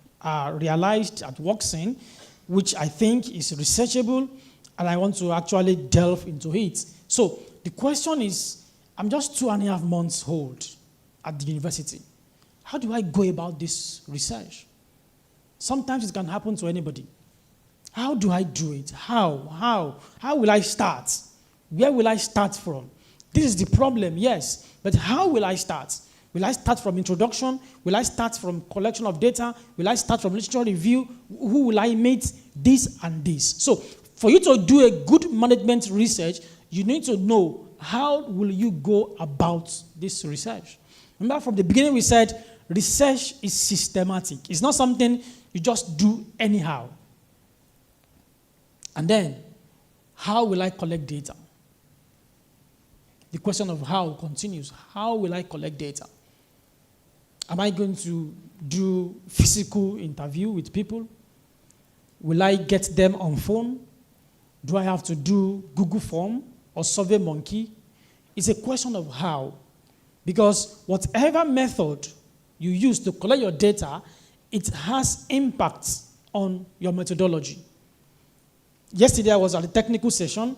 realized at WorkSyn, which I think is researchable, and I want to actually delve into it. So the question is, I'm just 2.5 months old at the university. How do I go about this research? Sometimes it can happen to anybody. How do I do it? How will I start? Where will I start from? This is the problem, yes. But how will I start? Will I start from introduction? Will I start from collection of data? Will I start from literature review? Who will I meet? This and this. So for you to do a good management research, you need to know how will you go about this research. Remember from the beginning we said research is systematic. It's not something you just do anyhow. And then, how will I collect data? The question of how continues. How will I collect data? Am I going to do physical interview with people? Will I get them on phone? Do I have to do Google Form or SurveyMonkey? It's a question of how. Because whatever method you use to collect your data, it has impact on your methodology. Yesterday I was at a technical session,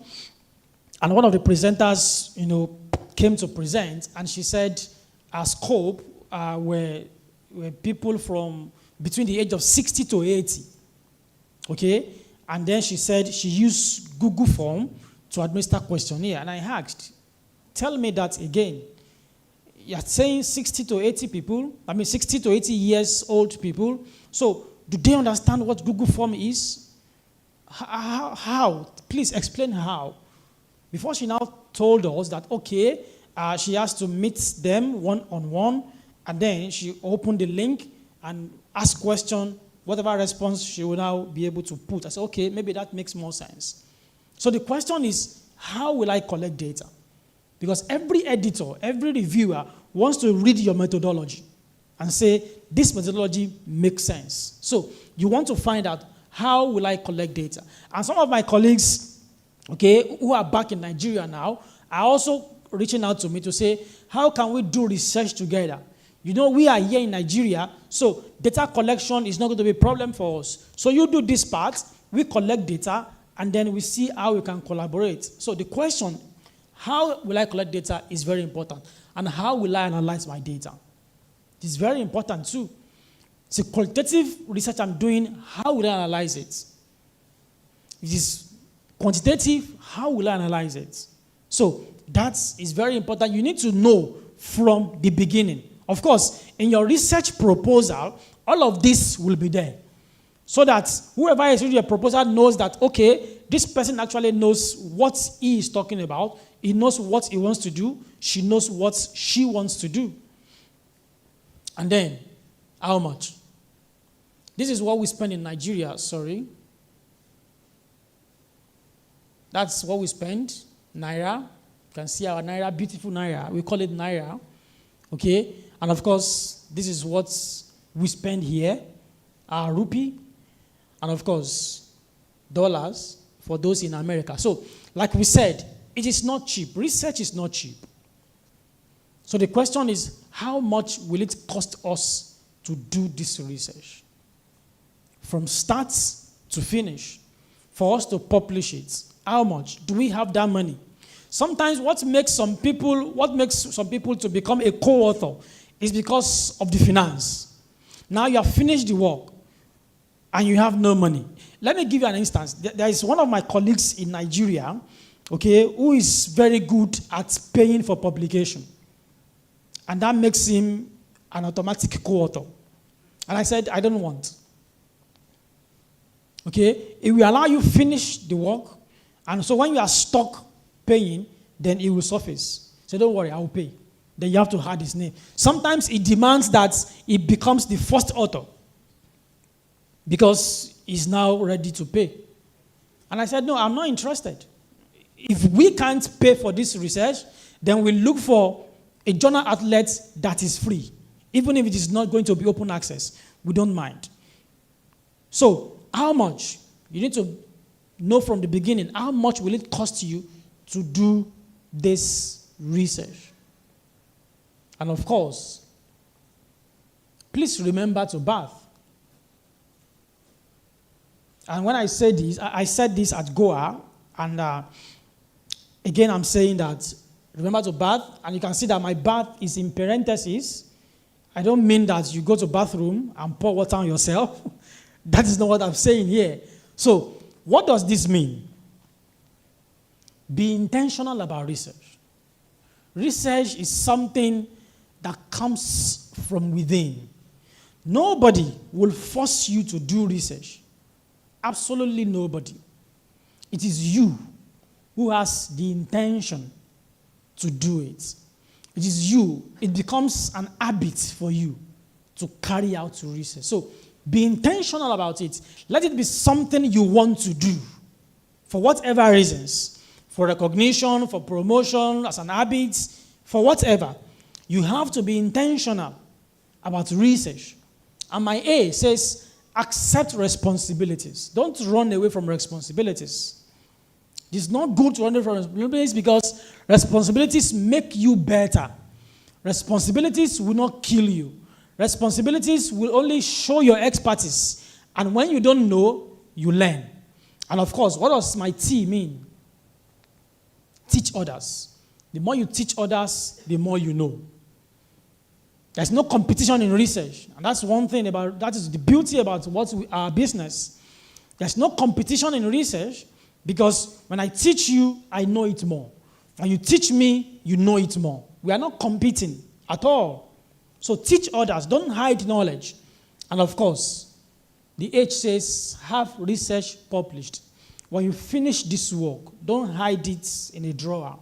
and one of the presenters, came to present, and she said our scope were people from between the age of 60 to 80. Okay? And then she said she used Google Form to administer questionnaire. And I asked, tell me that again. You're saying 60 to 80 people, 60 to 80 years old people. So do they understand what Google Form is? How? Please explain how. Before she now told us that, okay, she has to meet them one-on-one, and then she opened the link and asked question, whatever response she will now be able to put. I said, okay, maybe that makes more sense. So the question is, how will I collect data? Because every editor, every reviewer wants to read your methodology and say, this methodology makes sense. So you want to find out, how will I collect data? And some of my colleagues, okay, who are back in Nigeria now, are also reaching out to me to say, how can we do research together? We are here in Nigeria, so data collection is not going to be a problem for us. So you do this part, we collect data, and then we see how we can collaborate. So the question, how will I collect data, is very important. And how will I analyze my data? It's very important too. It's a qualitative research I'm doing. How will I analyze it? It is quantitative. How will I analyze it? So that is very important. You need to know from the beginning. Of course, in your research proposal, all of this will be there. So that whoever is reading your proposal knows that, okay, this person actually knows what he is talking about. He knows what he wants to do. She knows what she wants to do. And then, how much? This is what we spend in Nigeria, sorry. That's what we spend, Naira. You can see our Naira, beautiful Naira. We call it Naira, okay? And of course, this is what we spend here, our rupee, and of course, dollars for those in America. So, like we said, it is not cheap. Research is not cheap. So the question is, how much will it cost us to do this research? From start to finish, for us to publish it, how much? Do we have that money? Sometimes what makes some people to become a co-author is because of the finance. Now you have finished the work and you have no money. Let me give you an instance. There is one of my colleagues in Nigeria, okay, who is very good at paying for publication. And that makes him an automatic co-author. And I said, I don't want. Okay, it will allow you finish the work. And so when you are stuck paying, then it will surface. So don't worry, I will pay. Then you have to add his name. Sometimes it demands that it becomes the first author because he's now ready to pay. And I said, no, I'm not interested. If we can't pay for this research, then we look for a journal outlet that is free. Even if it is not going to be open access, we don't mind. So, how much? You need to know from the beginning, how much will it cost you to do this research? And of course, please remember to bath. And when I say this, I said this at Goa, and again I'm saying that remember to bath, and you can see that my bath is in parentheses. I don't mean that you go to bathroom and pour water on yourself. That is not what I'm saying here. So, what does this mean? Be intentional about research. Research is something that comes from within. Nobody will force you to do research. Absolutely nobody. It is you who has the intention to do it. It is you. It becomes an habit for you to carry out research. So be intentional about it. Let it be something you want to do for whatever reasons. For recognition, for promotion, as an habit, for whatever. You have to be intentional about research. And my A says, accept responsibilities. Don't run away from responsibilities. It's not good to run away from responsibilities because responsibilities make you better. Responsibilities will not kill you. Responsibilities will only show your expertise. And when you don't know, you learn. And of course, what does my T mean? Teach others. The more you teach others, the more you know. There's no competition in research. And that's one thing about, that is the beauty about our business. There's no competition in research because when I teach you, I know it more. When you teach me, you know it more. We are not competing at all. So teach others. Don't hide knowledge. And of course, the H says, have research published. When you finish this work, don't hide it in a drawer.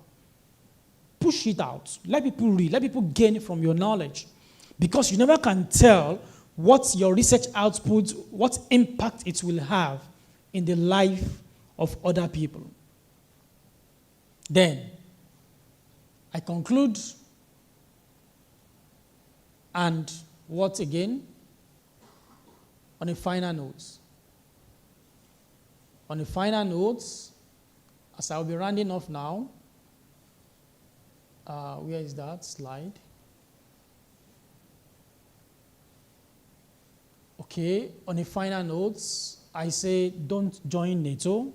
Push it out. Let people read. Let people gain from your knowledge. Because you never can tell what your research output, what impact it will have in the life of other people. Then, I conclude, and what again? On a final note. On a final note, as I'll be rounding off now, where is that slide? Okay, on a final note, I say don't join NATO.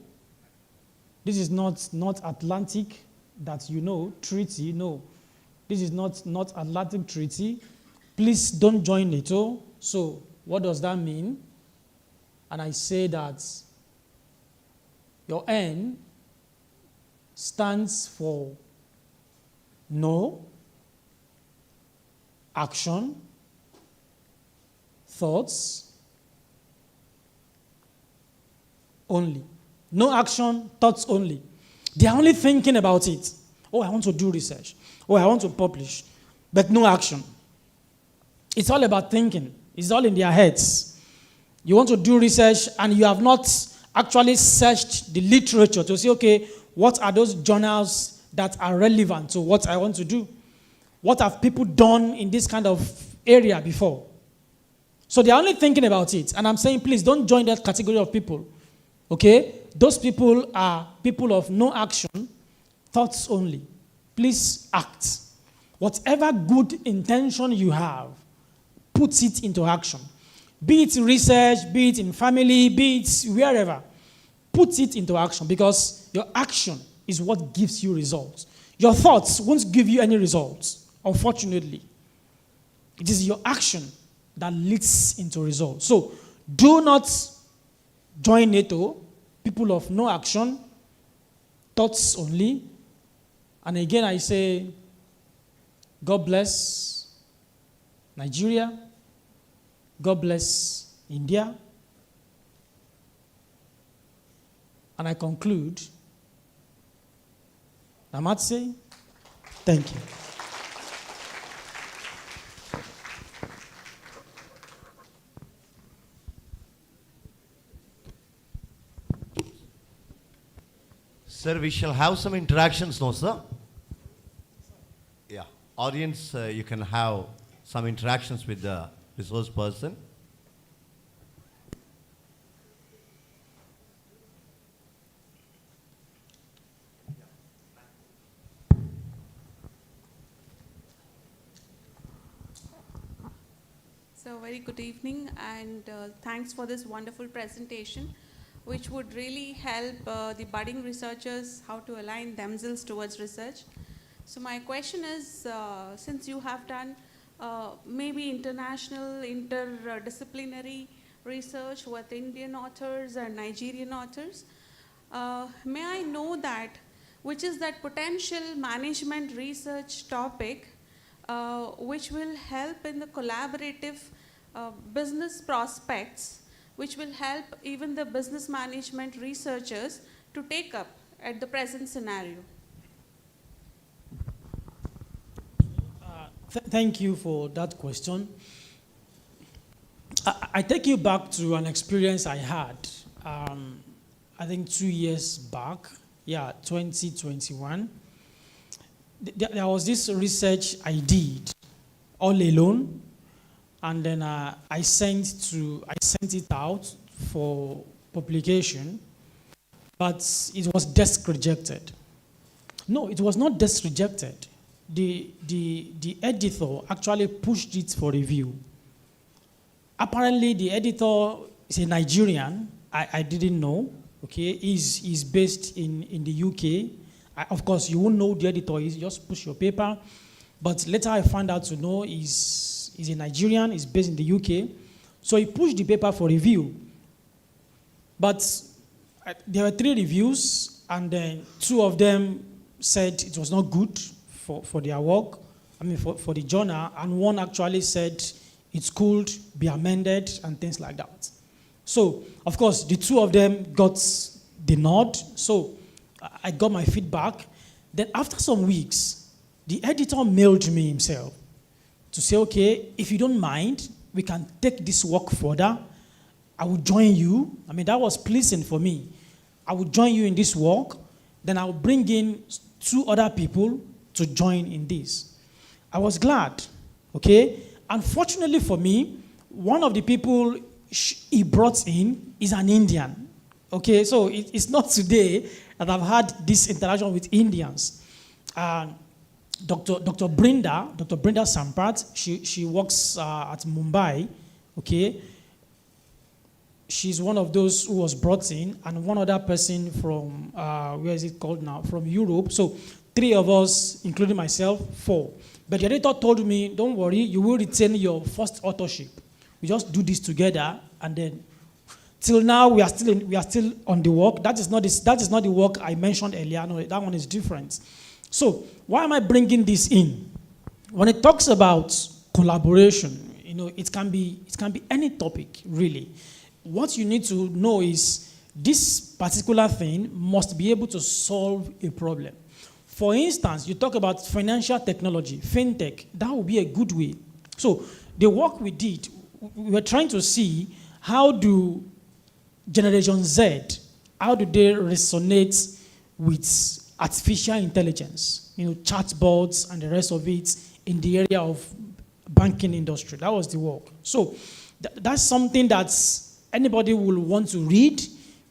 This is not North Atlantic that you know, treaty, no. This is not North Atlantic Treaty. Please don't join NATO. So What does that mean? And I say that your N stands for no, action, thoughts, only. No action, thoughts only. They are only thinking about it. Oh, I want to do research. Oh, I want to publish. But no action. It's all about thinking. It's all in their heads. You want to do research and you have not actually searched the literature to say, okay, what are those journals that are relevant to what I want to do? What have people done in this kind of area before? So they're only thinking about it. And I'm saying, please don't join that category of people. Okay? Those people are people of no action, thoughts only. Please act. Whatever good intention you have, put it into action. Be it research, be it in family, be it wherever. Put it into action because your action is what gives you results. Your thoughts won't give you any results, unfortunately. It is your action that leads into results. So do not join NATO, people of no action, thoughts only. And again, I say, God bless Nigeria. God bless India. And I conclude, Namaste. Thank you. Sir, we shall have some interactions, no, sir? Yeah. Audience, you can have some interactions with the resource person. So very good evening and thanks for this wonderful presentation which would really help the budding researchers how to align themselves towards research. So my question is, since you have done maybe international, interdisciplinary research with Indian authors and Nigerian authors, may I know that which is that potential management research topic which will help in the collaborative business prospects, which will help even the business management researchers to take up at the present scenario? Thank you for that question. I take you back to an experience I had, I think 2 years back, 2021. There was this research I did all alone, and then I sent it out for publication, but it was desk rejected. No, it was not desk rejected. The editor actually pushed it for review. Apparently, the editor is a Nigerian. I didn't know. Okay, he's based in the UK. Of course, you won't know the editor. He's just push your paper. But later, I found out to know he's a Nigerian. He's based in the UK. So he pushed the paper for review. But there were 3 reviews, and then 2 of them said it was not good for their work, for the journal, and 1 actually said it could be amended and things like that. So, of course, the 2 of them got the nod, so I got my feedback. Then after some weeks, the editor mailed me himself to say, okay, if you don't mind, we can take this work further. I will join you. That was pleasing for me. I will join you in this work. Then I will bring in 2 other people to join in this. I was glad, okay? Unfortunately for me, one of the people he brought in is an Indian, okay? So it's not today that I've had this interaction with Indians. Dr. Brenda Sampat, she works at Mumbai, okay? She's one of those who was brought in, and one other person from, where is it called now? From Europe. So 3 of us, including myself, 4. But the editor told me, don't worry, you will retain your first authorship. We just do this together, and then till now we are still on the work. That is not the work I mentioned earlier. No, that one is different. So why am I bringing this in? When it talks about collaboration, it can be any topic really. What you need to know is this particular thing must be able to solve a problem. For instance, you talk about financial technology, fintech. That would be a good way. So the work we did, we were trying to see how do Generation Z, how do they resonate with artificial intelligence, chatbots and the rest of it in the area of banking industry. That was the work. So that's something that anybody will want to read,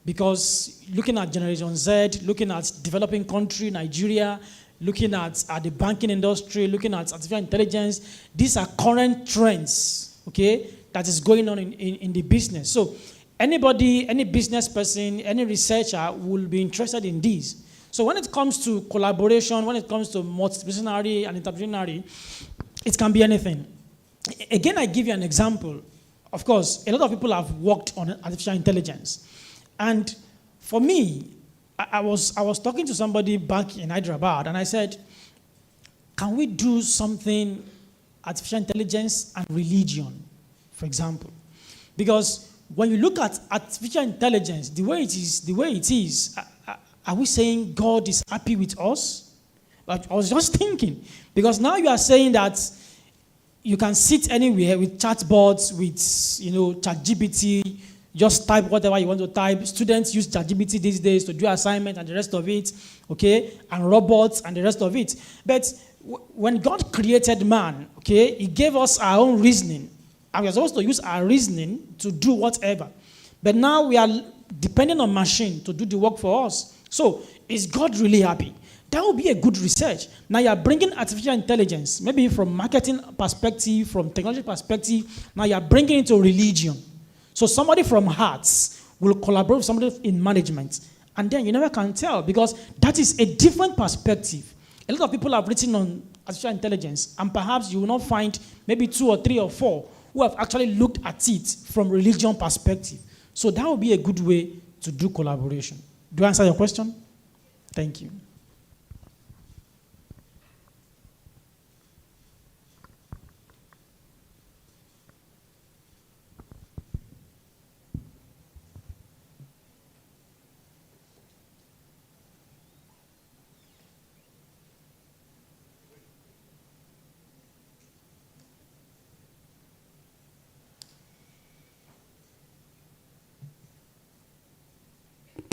because looking at Generation Z, looking at developing country, Nigeria, looking at the banking industry, looking at artificial intelligence, these are current trends, okay, that is going on in the business. So anybody, any business person, any researcher will be interested in these. So when it comes to collaboration, when it comes to multidisciplinary and interdisciplinary, it can be anything. Again, I give you an example. Of course, a lot of people have worked on artificial intelligence. And for me, I was talking to somebody back in Hyderabad, and I said, can we do something artificial intelligence and religion, for example? Because when you look at artificial intelligence, the way it is, are we saying God is happy with us? But I was just thinking, because now you are saying that you can sit anywhere with chatbots, with ChatGPT, just type whatever you want to type. Students use ChatGPT these days to do assignments and the rest of it, okay, and robots and the rest of it. But when God created man, okay, he gave us our own reasoning, and we are supposed to use our reasoning to do whatever. But now we are depending on machine to do the work for us. So is God really happy? That would be a good research. Now you are bringing artificial intelligence, maybe from marketing perspective, from technology perspective. Now you are bringing it to religion. So somebody from arts will collaborate with somebody in management. And then you never can tell, because that is a different perspective. A lot of people have written on artificial intelligence, and perhaps you will not find maybe 2 or 3 or 4 who have actually looked at it from religion perspective. So that would be a good way to do collaboration. Do I answer your question? Thank you.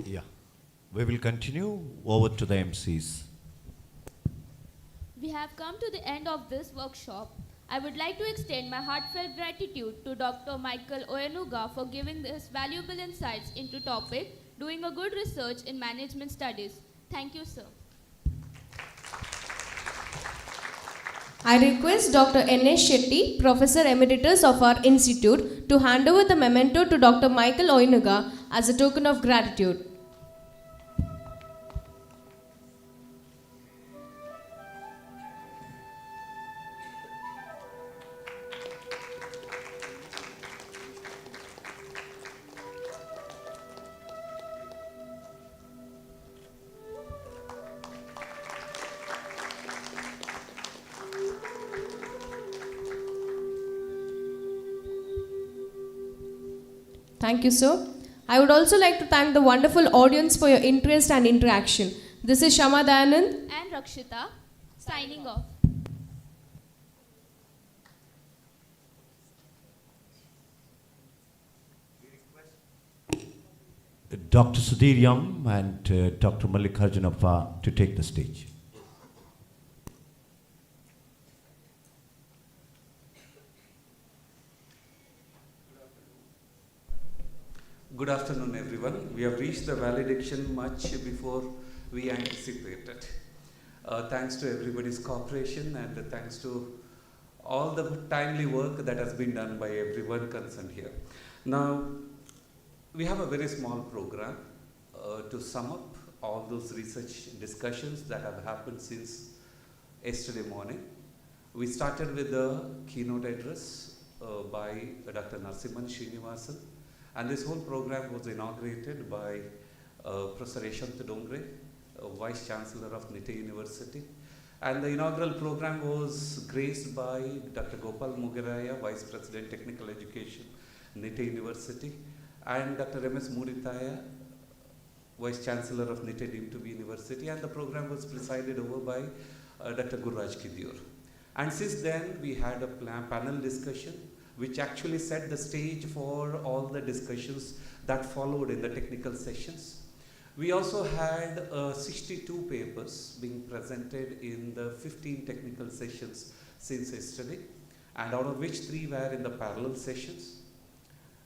Yeah. We will continue over to the MCs. We have come to the end of this workshop. I would like to extend my heartfelt gratitude to Dr. Michael Oyenuga for giving his valuable insights into topic doing a good research in management studies. Thank you, sir. I request Dr. N.S. Shetty, Professor Emeritus of our institute, to hand over the memento to Dr. Michael Oyenuga as a token of gratitude. Thank you, sir. I would also like to thank the wonderful audience for your interest and interaction. This is Shama Dayanand And Rakshita, signing off. Dr. Sudhir Young and Dr. Mallikarjunappa to take the stage. Good afternoon, everyone. We have reached the valediction much before we anticipated. Thanks to everybody's cooperation, and thanks to all the timely work that has been done by everyone concerned here. Now, we have a very small program to sum up all those research discussions that have happened since yesterday morning. We started with the keynote address by Dr. Narsimhan Srinivasan. And this whole program was inaugurated by Professor Yashant Dongre, Vice Chancellor of NITE University. And the inaugural program was graced by Dr. Gopal Mugaraya, Vice President Technical Education, NITE University, and Dr. M.S. Muritaya, Vice Chancellor of NITE deemed to be University, and the program was presided over by Dr. Gurraj Kidiur. And since then, we had a panel discussion, which actually set the stage for all the discussions that followed in the technical sessions. We also had 62 papers being presented in the 15 technical sessions since yesterday, and out of which 3 were in the parallel sessions.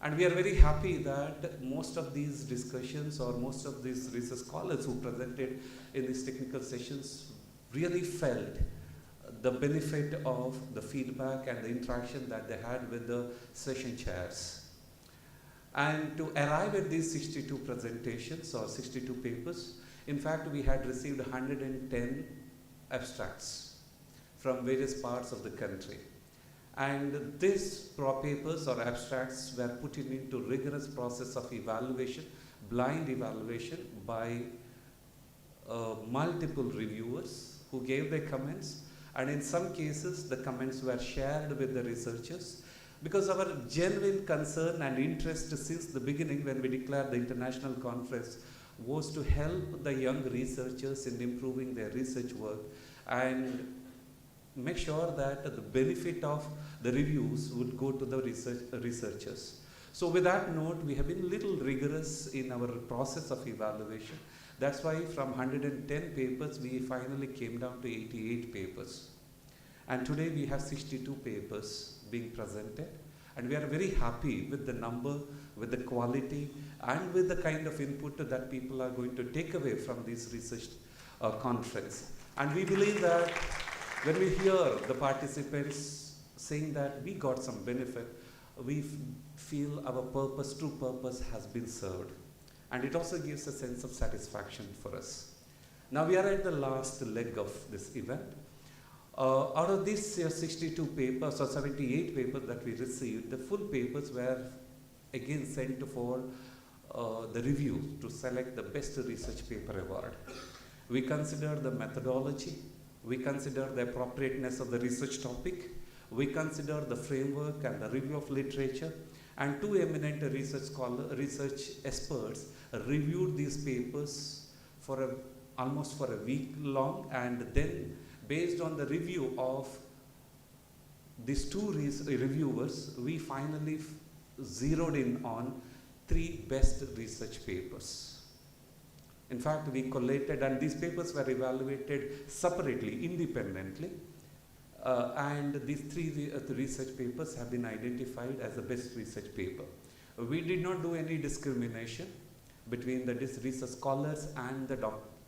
And we are very happy that most of these discussions or most of these research scholars who presented in these technical sessions really felt the benefit of the feedback and the interaction that they had with the session chairs. And to arrive at these 62 presentations or 62 papers, in fact, we had received 110 abstracts from various parts of the country. And these papers or abstracts were put into rigorous process of evaluation, blind evaluation by multiple reviewers who gave their comments. And in some cases, the comments were shared with the researchers, because our genuine concern and interest since the beginning when we declared the international conference was to help the young researchers in improving their research work and make sure that the benefit of the reviews would go to the researchers. So with that note, we have been a little rigorous in our process of evaluation. That's why from 110 papers, we finally came down to 88 papers. And today we have 62 papers being presented. And we are very happy with the number, with the quality, and with the kind of input that people are going to take away from this research conference. And we believe that when we hear the participants saying that we got some benefit, we feel our purpose, true purpose, has been served. And it also gives a sense of satisfaction for us. Now we are at the last leg of this event. Out of these 62 papers or 78 papers that we received, the full papers were again sent for the review to select the best research paper award. We consider the methodology, we consider the appropriateness of the research topic, we consider the framework and the review of literature, and 2 eminent research experts reviewed these papers for almost for a week long, and then based on the review of these 2 reviewers, we finally zeroed in on 3 best research papers. In fact, we collated, and these papers were evaluated separately, independently, and these 3 research papers have been identified as the best research paper. We did not do any discrimination between the research scholars and the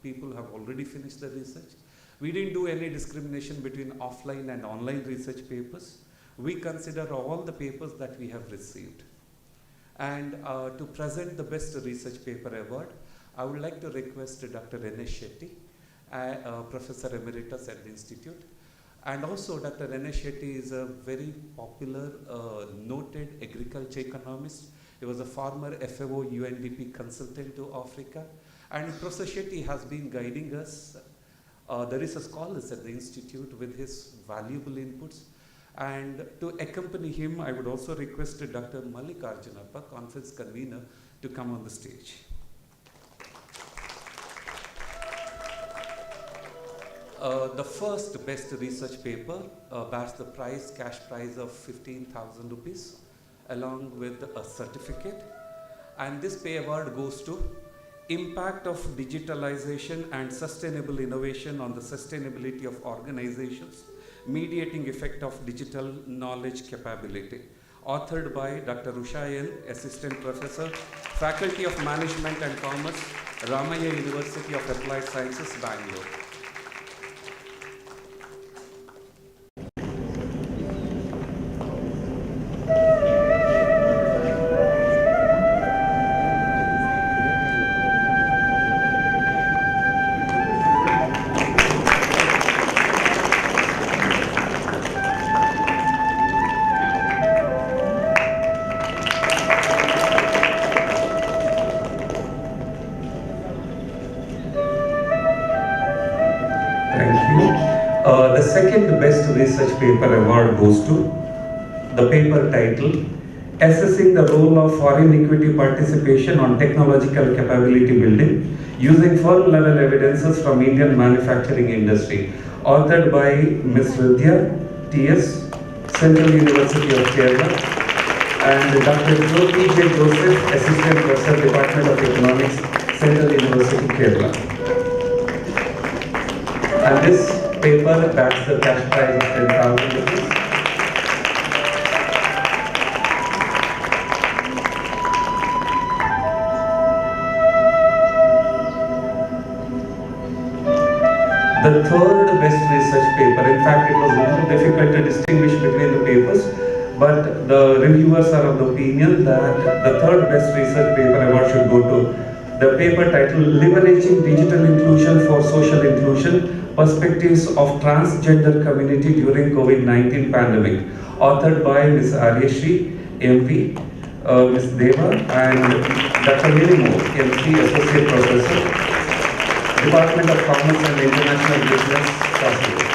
people who have already finished the research. We didn't do any discrimination between offline and online research papers. We consider all the papers that we have received. And to present the best research paper award, I would like to request Dr. N.S. Shetty, Professor Emeritus at the Institute. And also Dr. N.S. Shetty is a very popular, noted agriculture economist. He was a former FAO UNDP consultant to Africa. And Professor Shetty has been guiding us, the research scholars at the Institute, with his valuable inputs. And to accompany him, I would also request Dr. Mallikarjunappa, conference convener, to come on the stage. The first best research paper bears the cash prize of 15,000 rupees, along with a certificate. And this pay award goes to Impact of Digitalization and Sustainable Innovation on the Sustainability of Organizations, Mediating Effect of Digital Knowledge Capability. Authored by Dr. Usha N., Assistant Professor, Faculty of Management and Commerce, Ramaya University of Applied Sciences, Bangalore. Thank you. The second best research paper award goes to the paper titled Assessing the Role of Foreign Equity Participation on Technological Capability Building Using Firm Level Evidences from Indian Manufacturing Industry, authored by Ms. Vidya T.S., Central University of Kerala, and Dr. Jyoti J. Joseph, Assistant Professor, Department of Economics, Central University, Kerala. And this paper backs the cash prize of 10,000 rupees. The third best research paper, in fact, it was a little difficult to distinguish between the papers, but the reviewers are of the opinion that the third best research paper award should go to the paper titled Leveraging Digital Inclusion for Social Inclusion, Perspectives of Transgender Community During COVID-19 Pandemic, authored by Ms. Aryashri, MP, Ms. Deva, and Dr. Nilimo, MC, Associate Professor, Department of Commerce and International Business, Possible.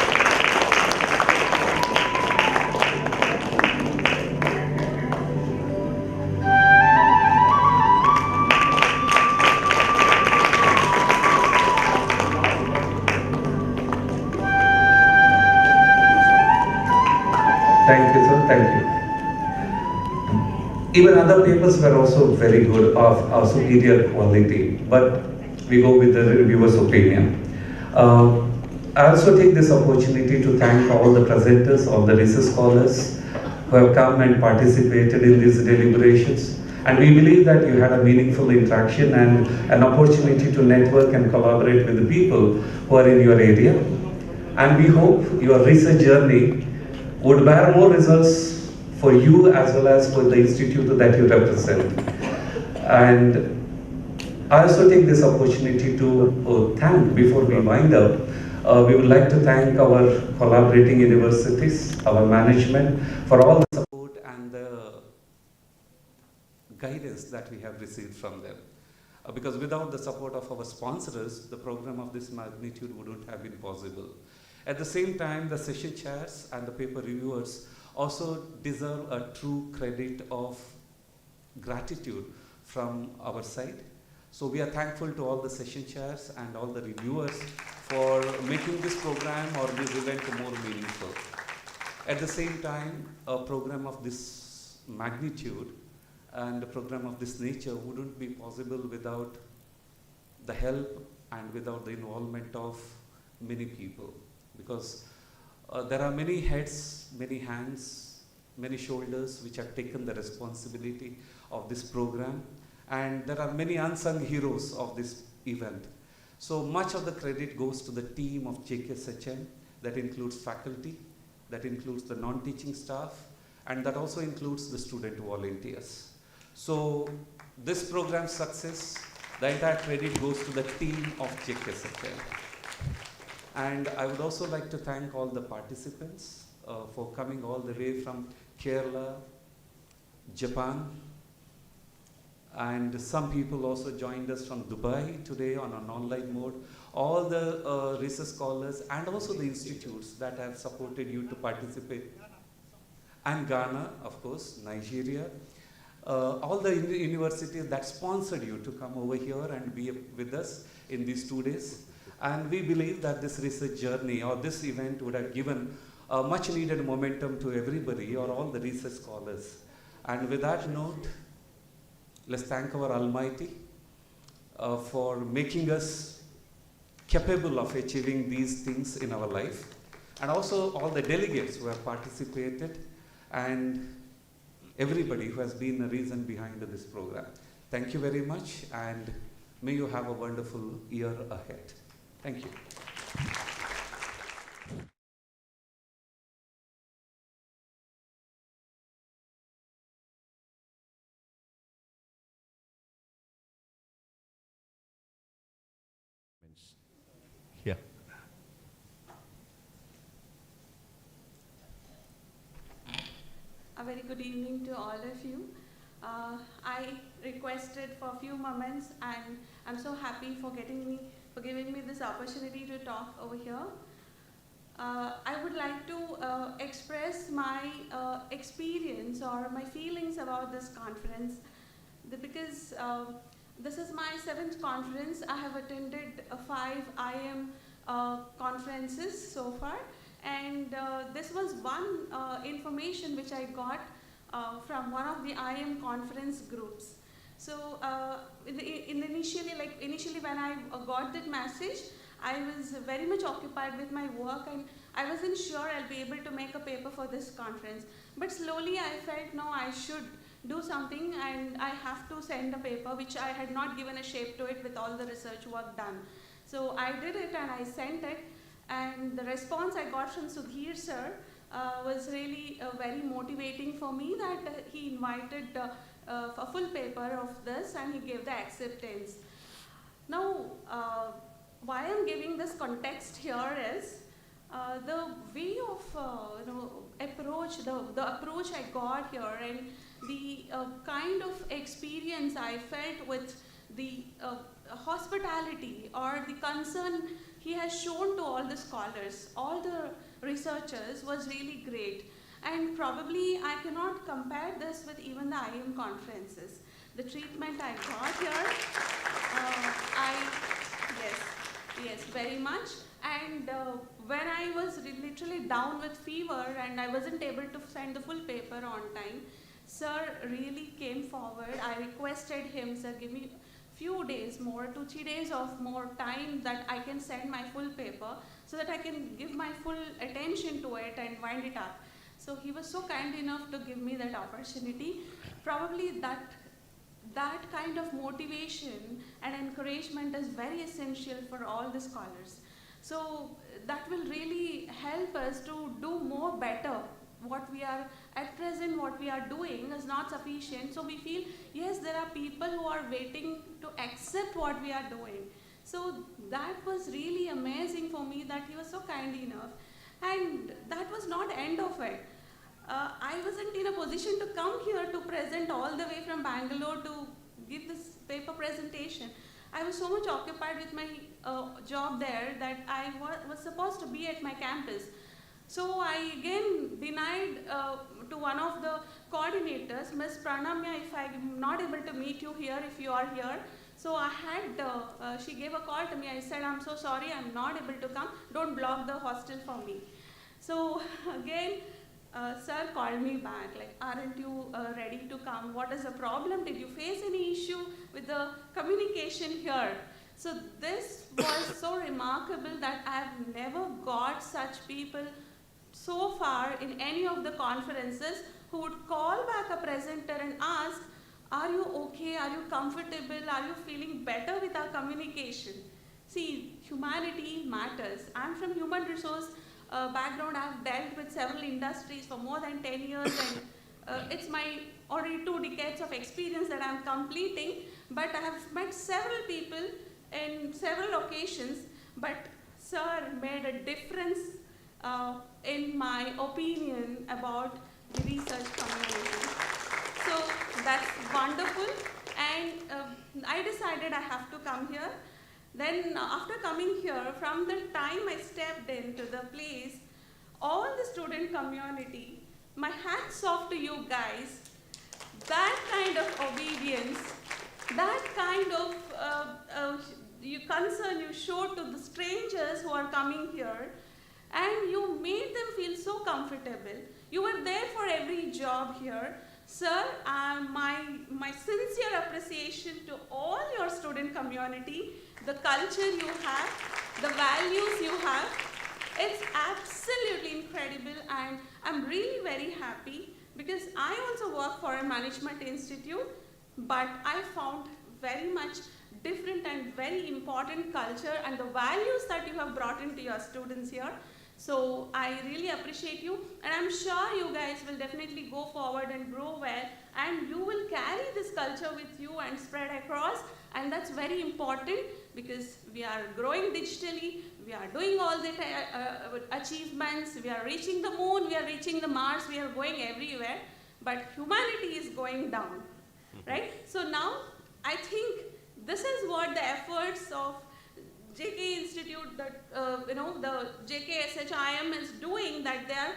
Thank you, sir. Thank you. Even other papers were also very good, of superior quality, but we go with the reviewer's opinion. I also take this opportunity to thank all the presenters, all the research scholars who have come and participated in these deliberations. And we believe that you had a meaningful interaction and an opportunity to network and collaborate with the people who are in your area. And we hope your research journey would bear more results for you as well as for the institute that you represent. And I also take this opportunity to thank, before we wind up, we would like to thank our collaborating universities, our management, for all the support and the guidance that we have received from them. Because without the support of our sponsors, the program of this magnitude wouldn't have been possible. At the same time, the session chairs and the paper reviewers also deserve a true credit of gratitude from our side. So we are thankful to all the session chairs and all the reviewers for making this program or this event more meaningful. At the same time, a program of this magnitude and a program of this nature wouldn't be possible without the help and without the involvement of many people. Because there are many heads, many hands, many shoulders which have taken the responsibility of this program. And there are many unsung heroes of this event. So much of the credit goes to the team of JKSHIM, that includes faculty, that includes the non-teaching staff, and that also includes the student volunteers. So this program's success, the entire credit goes to the team of JKSHIM. And I would also like to thank all the participants for coming all the way from Kerala, Japan, and some people also joined us from Dubai today on an online mode. All the research scholars and also the institutes that have supported you to participate. And Ghana, of course, Nigeria. All the universities that sponsored you to come over here and be with us in these 2 days. And we believe that this research journey or this event would have given a much needed momentum to everybody or all the research scholars. And with that note, let's thank our Almighty for making us capable of achieving these things in our life. And also all the delegates who have participated and everybody who has been a reason behind this program. Thank you very much, and may you have a wonderful year ahead. Thank you. Yeah. A very good evening to all of you. I requested for a few moments, and I'm so happy for getting me for giving me this opportunity to talk over here. I would like to express my experience or my feelings about this conference because this is my 7th conference. I have attended 5 IM conferences so far, and this was one information which I got from one of the IM conference groups. So initially when I got that message, I was very much occupied with my work and I wasn't sure I'll be able to make a paper for this conference. But slowly I felt, no, I should do something and I have to send a paper which I had not given a shape to it with all the research work done. So I did it and I sent it, and the response I got from Sudhir sir was really very motivating for me, that he invited a full paper of this and he gave the acceptance. Now, why I'm giving this context here is the way of approach, the approach I got here, and the kind of experience I felt with the hospitality or the concern he has shown to all the scholars, all the researchers, was really great. And probably I cannot compare this with even the IM conferences. The treatment I got here, yes, very much. And when I was literally down with fever and I wasn't able to send the full paper on time, sir really came forward. I requested him, sir, give me few days more, 2-3 days of more time that I can send my full paper so that I can give my full attention to it and wind it up. So he was so kind enough to give me that opportunity. Probably that kind of motivation and encouragement is very essential for all the scholars. So that will really help us to do more better. What we are at present, what we are doing is not sufficient. So we feel, yes, there are people who are waiting to accept what we are doing. So that was really amazing for me that he was so kind enough. And that was not the end of it. I wasn't in a position to come here to present all the way from Bangalore to give this paper presentation. I was so much occupied with my job there that I was supposed to be at my campus. So I again denied to one of the coordinators, Ms. Pranamya, if I'm not able to meet you here, if you are here. So I had, she gave a call to me. I said, I'm so sorry, I'm not able to come. Don't block the hostel for me. So again, sir called me back, like, aren't you ready to come? What is the problem? Did you face any issue with the communication here? So this was so remarkable that I have never got such people so far in any of the conferences who would call back a presenter and ask, are you okay? Are you comfortable? Are you feeling better with our communication? See, humanity matters. I'm from human resource background. I've dealt with several industries for more than 10 years and it's my already 2 decades of experience that I'm completing, but I have met several people in several occasions, but sir made a difference in my opinion about the research community. So that's wonderful, and I decided I have to come here. Then after coming here, from the time I stepped into the place, all the student community, my hats off to you guys. That kind of obedience, that kind of concern you showed to the strangers who are coming here, and you made them feel so comfortable. You were there for every job here. Sir, my sincere appreciation to all your student community, the culture you have, the values you have. It's absolutely incredible, and I'm really very happy because I also work for a management institute, but I found very much different and very important culture and the values that you have brought into your students here. So I really appreciate you, and I'm sure you guys will definitely go forward and grow well, and you will carry this culture with you and spread across, and that's very important because we are growing digitally, we are doing all the achievements, we are reaching the moon, we are reaching the Mars, we are going everywhere, but humanity is going down, right? So now I think this is what the efforts of JK Institute, that the JKSHIM is doing, that they are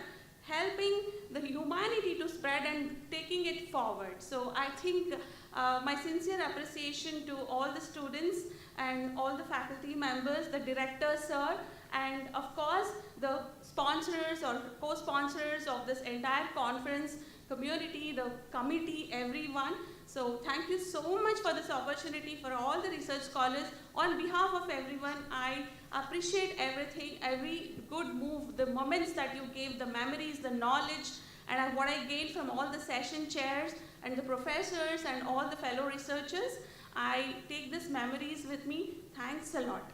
helping the humanity to spread and taking it forward. So I think my sincere appreciation to all the students and all the faculty members, the director, sir, and of course the sponsors or co-sponsors of this entire conference, community, the committee, everyone. So thank you so much for this opportunity for all the research scholars. On behalf of everyone, I appreciate everything, every good move, the moments that you gave, the memories, the knowledge, and what I gained from all the session chairs and the professors and all the fellow researchers. I take these memories with me. Thanks a lot.